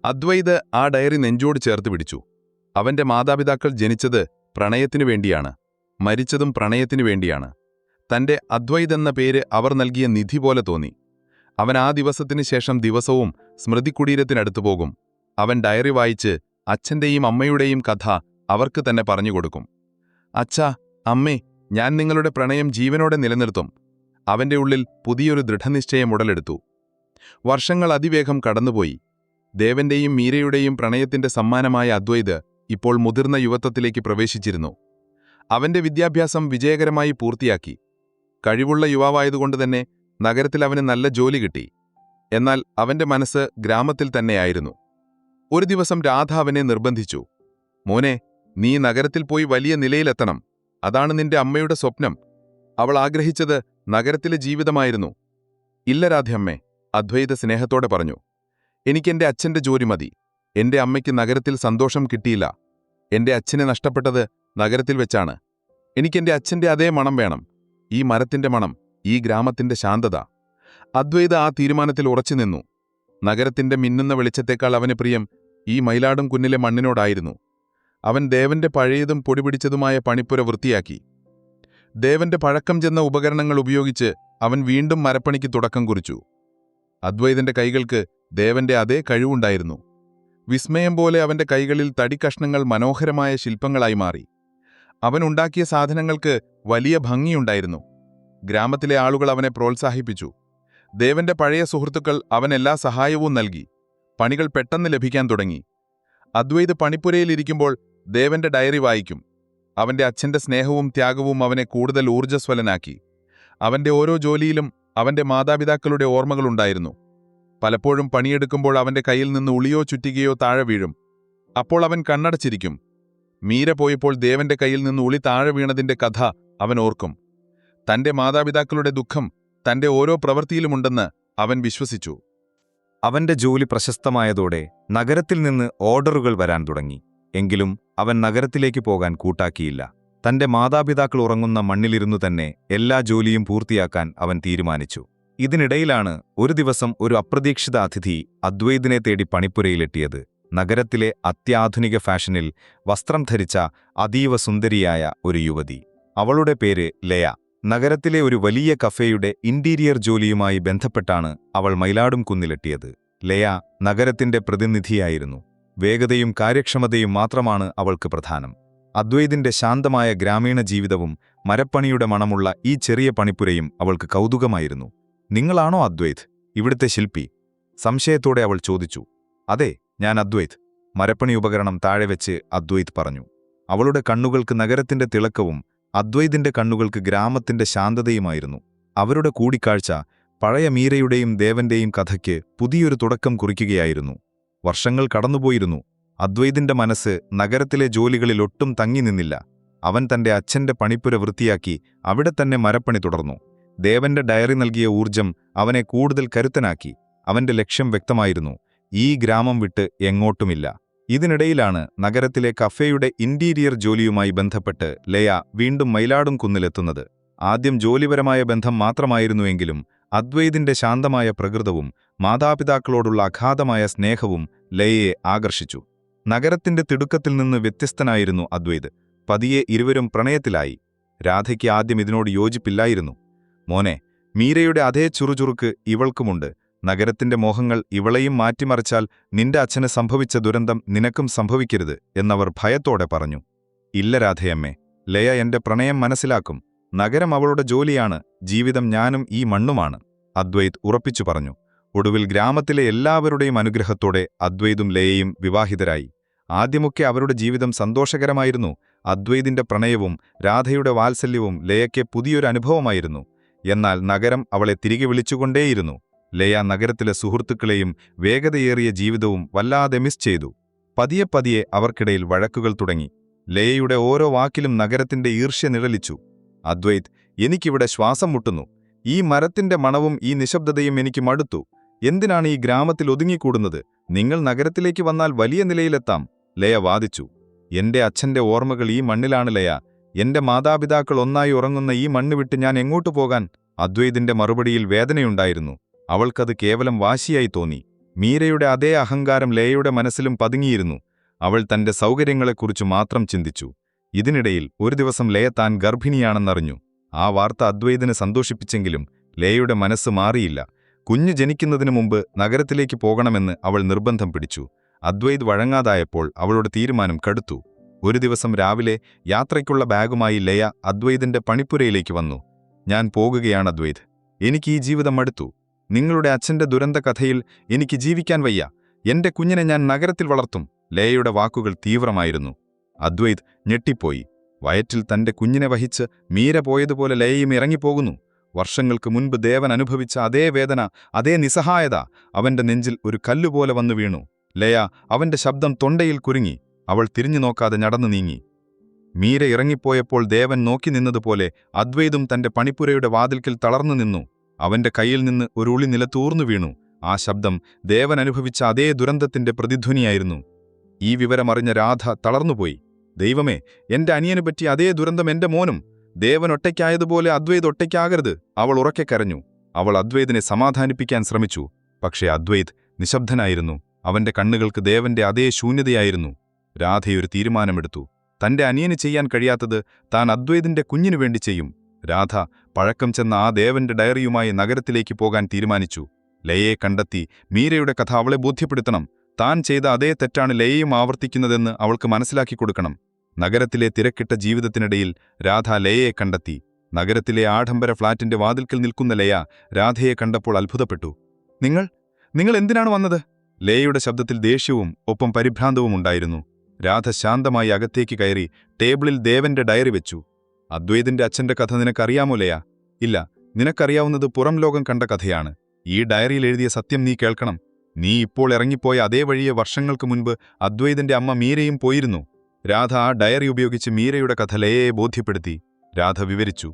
അദ്വൈത് ആ ഡയറി നെഞ്ചോട് ചേർത്ത് പിടിച്ചു. അവന്റെ മാതാപിതാക്കൾ ജനിച്ചത് പ്രണയത്തിനു വേണ്ടിയാണ്, മരിച്ചതും പ്രണയത്തിനു വേണ്ടിയാണ്. തന്റെ അദ്വൈത് എന്ന പേര് അവർ നൽകിയ നിധി പോലെ തോന്നി. അവൻ ആ ദിവസത്തിനു ശേഷം ദിവസവും സ്മൃതികുടീരത്തിനടുത്തു പോകും. അവൻ ഡയറി വായിച്ച് അച്ഛന്റെയും അമ്മയുടെയും കഥ അവർക്ക് തന്നെ പറഞ്ഞുകൊടുക്കും. അച്ഛാ, അമ്മേ, ഞാൻ നിങ്ങളുടെ പ്രണയം ജീവനോടെ നിലനിർത്തും. അവന്റെ ഉള്ളിൽ പുതിയൊരു ദൃഢനിശ്ചയം ഉടലെടുത്തു. വർഷങ്ങൾ അതിവേഗം കടന്നുപോയി. ദേവന്റെയും മീരയുടെയും പ്രണയത്തിന്റെ സമ്മാനമായ അദ്വൈത് ഇപ്പോൾ മുതിർന്ന യുവത്വത്തിലേക്ക് പ്രവേശിച്ചിരുന്നു. അവന്റെ വിദ്യാഭ്യാസം വിജയകരമായി പൂർത്തിയാക്കി. കഴിവുള്ള യുവാവായതുകൊണ്ടുതന്നെ നഗരത്തിൽ അവന് നല്ല ജോലി കിട്ടി. എന്നാൽ അവന്റെ മനസ്സ് ഗ്രാമത്തിൽ തന്നെയായിരുന്നു. ഒരു ദിവസം രാധ അവനെ നിർബന്ധിച്ചു. മോനെ, നീ നഗരത്തിൽ പോയി വലിയ നിലയിലെത്തണം. അതാണ് നിന്റെ അമ്മയുടെ സ്വപ്നം. അവൾ ആഗ്രഹിച്ചത് നഗരത്തിലെ ജീവിതമായിരുന്നു. ഇല്ല രാധയമ്മേ, അദ്വൈത സ്നേഹത്തോടെ പറഞ്ഞു. എനിക്കെന്റെ അച്ഛന്റെ ജോലി മതി. എന്റെ അമ്മയ്ക്ക് നഗരത്തിൽ സന്തോഷം കിട്ടിയില്ല. എന്റെ അച്ഛനെ നഷ്ടപ്പെട്ടത് നഗരത്തിൽ വെച്ചാണ്. എനിക്കെന്റെ അച്ഛന്റെ അതേ മണം വേണം, ഈ മരത്തിന്റെ മണം, ഈ ഗ്രാമത്തിന്റെ ശാന്തത. അദ്വൈത ആ തീരുമാനത്തിൽ ഉറച്ചുനിന്നു. നഗരത്തിന്റെ മിന്നുന്ന വെളിച്ചത്തേക്കാൾ അവന് പ്രിയം ഈ മയിലാടും കുന്നിലെ മണ്ണിനോടായിരുന്നു. അവൻ ദേവന്റെ പഴയതും പൊടിപിടിച്ചതുമായ പണിപ്പുര വൃത്തിയാക്കി. ദേവന്റെ പഴക്കം ചെന്ന ഉപകരണങ്ങൾ ഉപയോഗിച്ച് അവൻ വീണ്ടും മരപ്പണിക്ക് തുടക്കം കുറിച്ചു. അദ്വൈതന്റെ കൈകൾക്ക് ദേവന്റെ അതേ കഴിവുണ്ടായിരുന്നു. വിസ്മയം പോലെ അവന്റെ കൈകളിൽ തടിക്കഷ്ണങ്ങൾ മനോഹരമായ ശില്പങ്ങളായി മാറി. അവൻ ഉണ്ടാക്കിയ സാധനങ്ങൾക്ക് വലിയ ഭംഗിയുണ്ടായിരുന്നു. ഗ്രാമത്തിലെ ആളുകൾ അവനെ പ്രോത്സാഹിപ്പിച്ചു. ദേവന്റെ പഴയ സുഹൃത്തുക്കൾ അവൻ എല്ലാ സഹായവും നൽകി. പണികൾ പെട്ടെന്ന് ലഭിക്കാൻ തുടങ്ങി. അദ്വൈത് പണിപ്പുരയിലിരിക്കുമ്പോൾ ദേവന്റെ ഡയറി വായിക്കും. അവന്റെ അച്ഛന്റെ സ്നേഹവും ത്യാഗവും അവനെ കൂടുതൽ ഊർജ്ജസ്വലനാക്കി. അവന്റെ ഓരോ ജോലിയിലും അവന്റെ മാതാപിതാക്കളുടെ ഓർമ്മകളുണ്ടായിരുന്നു. പലപ്പോഴും പണിയെടുക്കുമ്പോൾ അവന്റെ കയ്യിൽ നിന്ന് ഉളിയോ ചുറ്റികയോ താഴെ വീഴും. അപ്പോൾ അവൻ കണ്ണടച്ചിരിക്കും. മീര പോയപ്പോൾ ദേവന്റെ കയ്യിൽ നിന്ന് ഉളി താഴെ വീണതിന്റെ കഥ അവൻ ഓർക്കും. തന്റെ മാതാപിതാക്കളുടെ ദുഃഖം തന്റെ ഓരോ പ്രവൃത്തിയിലുമുണ്ടെന്ന് അവൻ വിശ്വസിച്ചു. അവന്റെ ജോലി പ്രശസ്തമായതോടെ നഗരത്തിൽ നിന്ന് ഓർഡറുകൾ വരാൻ തുടങ്ങി. എങ്കിലും അവൻ നഗരത്തിലേക്ക് പോകാൻ കൂട്ടാക്കിയില്ല. തന്റെ മാതാപിതാക്കൾ ഉറങ്ങുന്ന മണ്ണിലിരുന്നു തന്നെ എല്ലാ ജോലിയും പൂർത്തിയാക്കാൻ അവൻ തീരുമാനിച്ചു. ഇതിനിടയിലാണ് ഒരു ദിവസം ഒരു അപ്രതീക്ഷിത അതിഥി അദ്വൈതിനെ തേടി പണിപ്പുരയിലെത്തിയത്. നഗരത്തിലെ അത്യാധുനിക ഫാഷനിൽ വസ്ത്രം ധരിച്ച അതീവ സുന്ദരിയായ ഒരു യുവതി. അവളുടെ പേര് ലയ. നഗരത്തിലെ ഒരു വലിയ കഫേയുടെ ഇന്റീരിയർ ജോലിയുമായി ബന്ധപ്പെട്ടാണ് അവൾ മയിലാടും കുന്നിലെത്തിയത്. ലയ നഗരത്തിന്റെ പ്രതിനിധിയായിരുന്നു. വേഗതയും കാര്യക്ഷമതയും മാത്രമാണ് അവൾക്ക് പ്രധാനം. അദ്വൈതിന്റെ ശാന്തമായ ഗ്രാമീണ ജീവിതവും മരപ്പണിയുടെ മണമുള്ള ഈ ചെറിയ പണിപ്പുരയും അവൾക്ക് കൗതുകമായിരുന്നു. "നിങ്ങളാണോ അദ്വൈത്, ഇവിടുത്തെ ശില്പി?" സംശയത്തോടെ അവൾ ചോദിച്ചു. "അതെ, ഞാൻ അദ്വൈത്." മരപ്പണി ഉപകരണം താഴെ വെച്ച് അദ്വൈത് പറഞ്ഞു. അവളുടെ കണ്ണുകൾക്ക് നഗരത്തിന്റെ തിളക്കവും അദ്വൈതിന്റെ കണ്ണുകൾക്ക് ഗ്രാമത്തിന്റെ ശാന്തതയുമായിരുന്നു. അവരുടെ കൂടിക്കാഴ്ച പഴയ മീരയുടെയും ദേവന്റെയും കഥയ്ക്ക് പുതിയൊരു തുടക്കം കുറിക്കുകയായിരുന്നു. വർഷങ്ങൾ കടന്നുപോയിരുന്നു. അദ്വൈതിന്റെ മനസ്സ് നഗരത്തിലെ ജോലികളിൽ ഒട്ടും തങ്ങി നിന്നില്ല. അവൻ തന്റെ അച്ഛന്റെ പണിപ്പുര വൃത്തിയാക്കി അവിടെ തന്നെ മരപ്പണി തുടർന്നു. ദേവന്റെ ഡയറി നൽകിയ ഊർജം അവനെ കൂടുതൽ കരുത്തനാക്കി. അവന്റെ ലക്ഷ്യം വ്യക്തമായിരുന്നു: ഈ ഗ്രാമം വിട്ട് എങ്ങോട്ടുമില്ല. ഇതിനിടയിലാണ് നഗരത്തിലെ കഫേയുടെ ഇന്റീരിയർ ജോലിയുമായി ബന്ധപ്പെട്ട് ലയ വീണ്ടും മയിലാടും കുന്നിലെത്തുന്നത്. ആദ്യം ജോലിപരമായ ബന്ധം മാത്രമായിരുന്നുവെങ്കിലും അദ്വൈതിന്റെ ശാന്തമായ പ്രകൃതവും മാതാപിതാക്കളോടുള്ള അഗാധമായ സ്നേഹവും ലയയെ ആകർഷിച്ചു. നഗരത്തിന്റെ തിടുക്കത്തിൽ നിന്ന് വ്യത്യസ്തനായിരുന്നു അദ്വൈത്. പതിയെ ഇരുവരും പ്രണയത്തിലായി. രാധയ്ക്ക് ആദ്യം ഇതിനോട് യോജിപ്പില്ലായിരുന്നു. "മോനെ, മീരയുടെ അതേ ചുറുചുറുക്ക് ഇവൾക്കുമുണ്ട്. നഗരത്തിന്റെ മോഹങ്ങൾ ഇവളെയും മാറ്റിമറിച്ചാൽ നിന്റെ അച്ഛന് സംഭവിച്ച ദുരന്തം നിനക്കും സംഭവിക്കരുത്" എന്നവർ ഭയത്തോടെ പറഞ്ഞു. "ഇല്ല രാധയമ്മേ, ലയ എന്റെ പ്രണയം മനസ്സിലാക്കും. നഗരം അവളുടെ ജോലിയാണ്, ജീവിതം ഞാനും ഈ മണ്ണുമാണ്" അദ്വൈത് ഉറപ്പിച്ചു പറഞ്ഞു. ഒടുവിൽ ഗ്രാമത്തിലെ എല്ലാവരുടെയും അനുഗ്രഹത്തോടെ അദ്വൈതും ലയയും വിവാഹിതരായി. ആദ്യമൊക്കെ അവരുടെ ജീവിതം സന്തോഷകരമായിരുന്നു. അദ്വൈതിന്റെ പ്രണയവും രാധയുടെ വാത്സല്യവും ലയയ്ക്ക് പുതിയൊരു അനുഭവമായിരുന്നു. എന്നാൽ നഗരം അവളെ തിരികെ വിളിച്ചുകൊണ്ടേയിരുന്നു. ലയ നഗരത്തിലെ സുഹൃത്തുക്കളെയും വേഗതയേറിയ ജീവിതവും വല്ലാതെ മിസ് ചെയ്തു. പതിയെ പതിയെ അവർക്കിടയിൽ വഴക്കുകൾ തുടങ്ങി. ലയയുടെ ഓരോ വാക്കിലും നഗരത്തിന്റെ ഈർഷ്യ നിഴലിച്ചു. "അദ്വൈത്, എനിക്കിവിടെ ശ്വാസം മുട്ടുന്നു. ഈ മരത്തിന്റെ മണവും ഈ നിശബ്ദതയും എനിക്ക് മടുത്തു. എന്തിനാണ് ഈ ഗ്രാമത്തിൽ ഒതുങ്ങിക്കൂടുന്നത്? നിങ്ങൾ നഗരത്തിലേക്ക് വന്നാൽ വലിയ നിലയിലെത്താം" ലയ വാദിച്ചു. "എന്റെ അച്ഛന്റെ ഓർമ്മകൾ ഈ മണ്ണിലാണ് ലയ. എന്റെ മാതാപിതാക്കൾ ഒന്നായി ഉറങ്ങുന്ന ഈ മണ്ണ് വിട്ട് ഞാൻ എങ്ങോട്ടു പോകാൻ?" അദ്വൈതിന്റെ മറുപടിയിൽ വേദനയുണ്ടായിരുന്നു. അവൾക്കത് കേവലം വാശിയായി തോന്നി. മീരയുടെ അതേ അഹങ്കാരം ലയയുടെ മനസ്സിലും പതുങ്ങിയിരുന്നു. അവൾ തന്റെ സൗകര്യങ്ങളെക്കുറിച്ചു മാത്രം ചിന്തിച്ചു. ഇതിനിടയിൽ ഒരു ദിവസം ലയ താൻ ഗർഭിണിയാണെന്നറിഞ്ഞു. ആ വാർത്ത അദ്വൈതിനെ സന്തോഷിപ്പിച്ചെങ്കിലും ലയയുടെ മനസ്സ് മാറിയില്ല. കുഞ്ഞ് ജനിക്കുന്നതിനു മുമ്പ് നഗരത്തിലേക്ക് പോകണമെന്ന് അവൾ നിർബന്ധം പിടിച്ചു. അദ്വൈത് വഴങ്ങാതായപ്പോൾ അവളുടെ തീരുമാനം കടുത്തു. ഒരു ദിവസം രാവിലെ യാത്രയ്ക്കുള്ള ബാഗുമായി ലയ അദ്വൈതിന്റെ പണിപ്പുരയിലേക്ക് വന്നു. "ഞാൻ പോകുകയാണ് അദ്വൈത്. എനിക്ക് ഈ ജീവിതം മടുത്തു. നിങ്ങളുടെ അച്ഛന്റെ ദുരന്ത കഥയിൽ എനിക്ക് ജീവിക്കാൻ വയ്യ. എന്റെ കുഞ്ഞിനെ ഞാൻ നഗരത്തിൽ വളർത്തും." ലയയുടെ വാക്കുകൾ തീവ്രമായിരുന്നു. അദ്വൈത് ഞെട്ടിപ്പോയി. വയറ്റിൽ തന്റെ കുഞ്ഞിനെ വഹിച്ച് മീര പോയതുപോലെ ലയയും ഇറങ്ങിപ്പോകുന്നു. വർഷങ്ങൾക്ക് മുൻപ് ദേവൻ അനുഭവിച്ച അതേ വേദന, അതേ നിസ്സഹായത അവന്റെ നെഞ്ചിൽ ഒരു കല്ലുപോലെ വന്നു വീണു. ലയ, അവന്റെ ശബ്ദം തൊണ്ടയിൽ കുരുങ്ങി. അവൾ തിരിഞ്ഞു നോക്കാതെ നടന്നു നീങ്ങി. മീര ഇറങ്ങിപ്പോയപ്പോൾ ദേവൻ നോക്കി നിന്നതുപോലെ അദ്വൈതും തന്റെ പണിപ്പുരയുടെ വാതിൽക്കൽ തളർന്നു നിന്നു. അവന്റെ കയ്യിൽ നിന്ന് ഒരു ഉളി നിലത്തൂർന്നു വീണു. ആ ശബ്ദം ദേവൻ അനുഭവിച്ച അതേ ദുരന്തത്തിന്റെ പ്രതിധ്വനിയായിരുന്നു. ഈ വിവരമറിഞ്ഞ രാധ തളർന്നുപോയി. "ദൈവമേ, എന്റെ അനിയനു പറ്റിയ അതേ ദുരന്തം എന്റെ മോനും. ദേവൻ ഒറ്റയ്ക്കായതുപോലെ അദ്വൈത് ഒറ്റയ്ക്കാകരുത്." അവൾ ഉറക്കെ കരഞ്ഞു. അവൾ അദ്വൈതിനെ സമാധാനിപ്പിക്കാൻ ശ്രമിച്ചു. പക്ഷേ അദ്വൈത് നിശബ്ദനായിരുന്നു. അവന്റെ കണ്ണുകൾക്ക് ദേവന്റെ അതേ ശൂന്യതയായിരുന്നു. രാധയൊരു തീരുമാനമെടുത്തു. തന്റെ അനിയന് ചെയ്യാൻ കഴിയാത്തത് താൻ അദ്വൈതിന്റെ കുഞ്ഞിനു വേണ്ടി ചെയ്യും. രാധ പഴക്കം ചെന്ന ആ ദേവന്റെ ഡയറിയുമായി നഗരത്തിലേക്ക് പോകാൻ തീരുമാനിച്ചു. ലയയെ കണ്ടെത്തി മീരയുടെ കഥ അവളെ ബോധ്യപ്പെടുത്തണം. താൻ ചെയ്ത അതേ തെറ്റാണ് ലയയും ആവർത്തിക്കുന്നതെന്ന് അവൾക്ക് മനസ്സിലാക്കി കൊടുക്കണം. നഗരത്തിലെ തിരക്കിട്ട ജീവിതത്തിനിടയിൽ രാധ ലയയെ കണ്ടെത്തി. നഗരത്തിലെ ആഡംബര ഫ്ളാറ്റിന്റെ വാതിൽക്കൽ നിൽക്കുന്ന ലയ രാധയെ കണ്ടപ്പോൾ അത്ഭുതപ്പെട്ടു. നിങ്ങൾ എന്തിനാണ് വന്നത്? ലയയുടെ ശബ്ദത്തിൽ ദേഷ്യവും ഒപ്പം പരിഭ്രാന്തവും ഉണ്ടായിരുന്നു. രാധ ശാന്തമായി അകത്തേക്ക് കയറി ടേബിളിൽ ദേവന്റെ ഡയറി വെച്ചു. അദ്വൈതിന്റെ അച്ഛന്റെ കഥ നിനക്കറിയാമോ ലയ? ഇല്ല, നിനക്കറിയാവുന്നത് പുറം ലോകം കണ്ട കഥയാണ്. ഈ ഡയറിയിൽ എഴുതിയ സത്യം നീ കേൾക്കണം. നീ ഇപ്പോൾ ഇറങ്ങിപ്പോയ അതേ വഴിയെ വർഷങ്ങൾക്ക് മുൻപ് അദ്വൈതിന്റെ അമ്മ മീരയും പോയിരുന്നു. രാധ ആ ഡയറി ഉപയോഗിച്ച് മീരയുടെ കഥ ലയയെ ബോധ്യപ്പെടുത്തി. രാധ വിവരിച്ചു.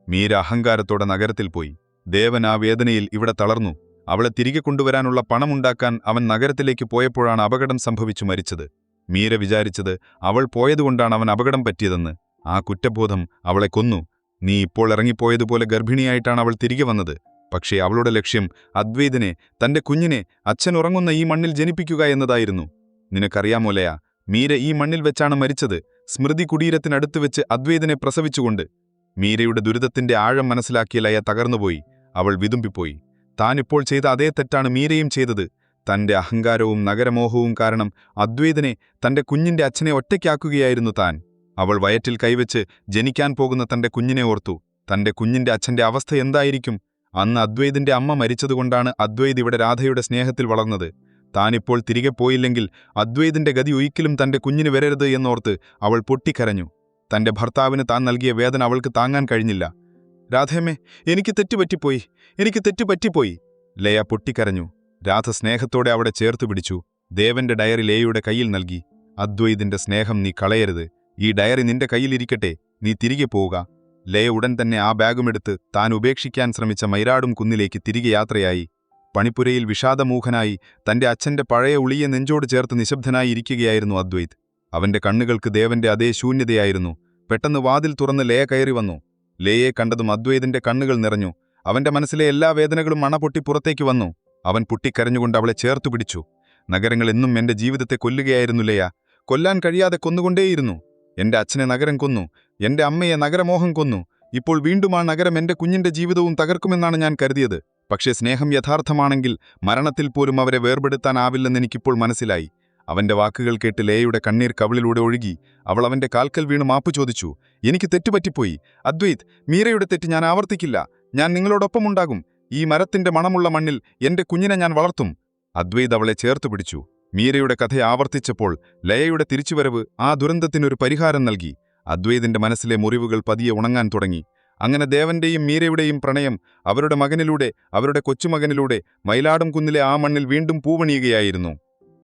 മീര അഹങ്കാരത്തോടെ നഗരത്തിൽ പോയി. ദേവൻ ആ വേദനയിൽ ഇവിടെ തളർന്നു. അവളെ തിരികെ കൊണ്ടുവരാനുള്ള പണമുണ്ടാക്കാൻ അവൻ നഗരത്തിലേക്ക് പോയപ്പോഴാണ് അപകടം സംഭവിച്ചു മരിച്ചത്. മീര വിചാരിച്ചത് അവൾ പോയതുകൊണ്ടാണ് അവൻ അപകടം പറ്റിയതെന്ന്. ആ കുറ്റബോധം അവളെ കൊന്നു. നീ ഇപ്പോൾ ഇറങ്ങിപ്പോയതുപോലെ ഗർഭിണിയായിട്ടാണ് അവൾ തിരികെ വന്നത്. പക്ഷേ അവളുടെ ലക്ഷ്യം അദ്വൈതിനെ, തന്റെ കുഞ്ഞിനെ അച്ഛൻ ഉറങ്ങുന്ന ഈ മണ്ണിൽ ജനിപ്പിക്കുക എന്നതായിരുന്നു. നിനക്കറിയാമോ ലയ, മീര ഈ മണ്ണിൽ വെച്ചാണ് മരിച്ചത്, സ്മൃതി കുടീരത്തിനടുത്ത് വെച്ച് അദ്വൈതിനെ പ്രസവിച്ചുകൊണ്ട്. മീരയുടെ ദുരിതത്തിന്റെ ആഴം മനസ്സിലാക്കിയ ലയ തകർന്നുപോയി. അവൾ വിതുമ്പിപ്പോയി. താനിപ്പോൾ ചെയ്ത അതേ തെറ്റാണ് മീരയും ചെയ്തത്. തന്റെ അഹങ്കാരവും നഗരമോഹവും കാരണം അദ്വൈതിനെ, തന്റെ കുഞ്ഞിന്റെ അച്ഛനെ ഒറ്റയ്ക്കാക്കുകയായിരുന്നു താൻ. അവൾ വയറ്റിൽ കൈവച്ച് ജനിക്കാൻ പോകുന്ന തന്റെ കുഞ്ഞിനെ ഓർത്തു. തന്റെ കുഞ്ഞിന്റെ അച്ഛന്റെ അവസ്ഥ എന്തായിരിക്കും? അന്ന് അദ്വൈതിന്റെ അമ്മ മരിച്ചതുകൊണ്ടാണ് അദ്വൈത് ഇവിടെ രാധയുടെ സ്നേഹത്തിൽ വളർന്നത്. താനിപ്പോൾ തിരികെ പോയില്ലെങ്കിൽ അദ്വൈതിന്റെ ഗതി ഒരിക്കലും തന്റെ കുഞ്ഞിന് വരരുത് എന്നോർത്ത് അവൾ പൊട്ടിക്കരഞ്ഞു. തന്റെ ഭർത്താവിന് താൻ നൽകിയ വേദന അവൾക്ക് താങ്ങാൻ കഴിഞ്ഞില്ല. രാധേമ്മേ, എനിക്ക് തെറ്റുപറ്റിപ്പോയി. ലയ പൊട്ടിക്കരഞ്ഞു. രാധ സ്നേഹത്തോടെ അവിടെ ചേർത്തു പിടിച്ചു. ദേവന്റെ ഡയറി ലയയുടെ കയ്യിൽ നൽകി. അദ്വൈതിന്റെ സ്നേഹം നീ കളയരുത്. ഈ ഡയറി നിന്റെ കയ്യിലിരിക്കട്ടെ. നീ തിരികെ പോവുക. ലയ ഉടൻ തന്നെ ആ ബാഗുമെടുത്ത് താൻ ഉപേക്ഷിക്കാൻ ശ്രമിച്ച മൈരാടും കുന്നിലേക്ക് തിരികെ യാത്രയായി. പണിപ്പുരയിൽ വിഷാദമൂഖനായി തന്റെ അച്ഛന്റെ പഴയ ഉളിയെ നെഞ്ചോട് ചേർത്ത് നിശബ്ദനായി ഇരിക്കുകയായിരുന്നു അദ്വൈത്. അവന്റെ കണ്ണുകൾക്ക് ദേവന്റെ അതേ ശൂന്യതയായിരുന്നു. പെട്ടെന്ന് വാതിൽ തുറന്ന് ലയ കയറി വന്നു. ലയയെ കണ്ടതും അദ്വൈതിന്റെ കണ്ണുകൾ നിറഞ്ഞു. അവന്റെ മനസ്സിലെ എല്ലാ വേദനകളും അണപൊട്ടി പുറത്തേക്ക് വന്നു. അവൻ പൊട്ടിക്കരഞ്ഞുകൊണ്ട് അവളെ ചേർത്തുപിടിച്ചു. നഗരങ്ങൾ എന്നും എന്റെ ജീവിതത്തെ കൊല്ലുകയായിരുന്നു ലയ. കൊല്ലാൻ കഴിയാതെ കൊന്നുകൊണ്ടേയിരുന്നു. എന്റെ അച്ഛനെ നഗരം കൊന്നു, എന്റെ അമ്മയെ നഗരമോഹം കൊന്നു. ഇപ്പോൾ വീണ്ടും ആ നഗരം എന്റെ കുഞ്ഞിന്റെ ജീവിതവും തകർക്കുമെന്നാണ് ഞാൻ കരുതിയത്. പക്ഷേ സ്നേഹം യഥാർത്ഥമാണെങ്കിൽ മരണത്തിൽ പോലും അവരെ വേർപെടുത്താനാവില്ലെന്ന് എനിക്കിപ്പോൾ മനസ്സിലായി. അവന്റെ വാക്കുകൾ കേട്ട് ലയയുടെ കണ്ണീർ കവിളിലൂടെ ഒഴുകി. അവൾ അവന്റെ കാൽക്കൽ വീണ് മാപ്പ് ചോദിച്ചു. എനിക്ക് തെറ്റുപറ്റിപ്പോയി അദ്വൈത്. മീരയുടെ തെറ്റ് ഞാൻ ആവർത്തിക്കില്ല. ഞാൻ നിങ്ങളോടൊപ്പമുണ്ടാകും. ഈ മരത്തിന്റെ മണമുള്ള മണ്ണിൽ എന്റെ കുഞ്ഞിനെ ഞാൻ വളർത്തും. അദ്വൈത് അവളെ ചേർത്തുപിടിച്ചു. മീരയുടെ കഥ ആവർത്തിച്ചപ്പോൾ ലയയുടെ തിരിച്ചുവരവ് ആ ദുരന്തത്തിനൊരു പരിഹാരം നൽകി. അദ്വൈതിന്റെ മനസ്സിലെ മുറിവുകൾ പതിയെ ഉണങ്ങാൻ തുടങ്ങി. അങ്ങനെ ദേവന്റെയും മീരയുടെയും പ്രണയം അവരുടെ മകനിലൂടെ, അവരുടെ കൊച്ചുമകനിലൂടെ മയിലാടും കുന്നിലെ ആ മണ്ണിൽ വീണ്ടും പൂവണിയുകയായിരുന്നു.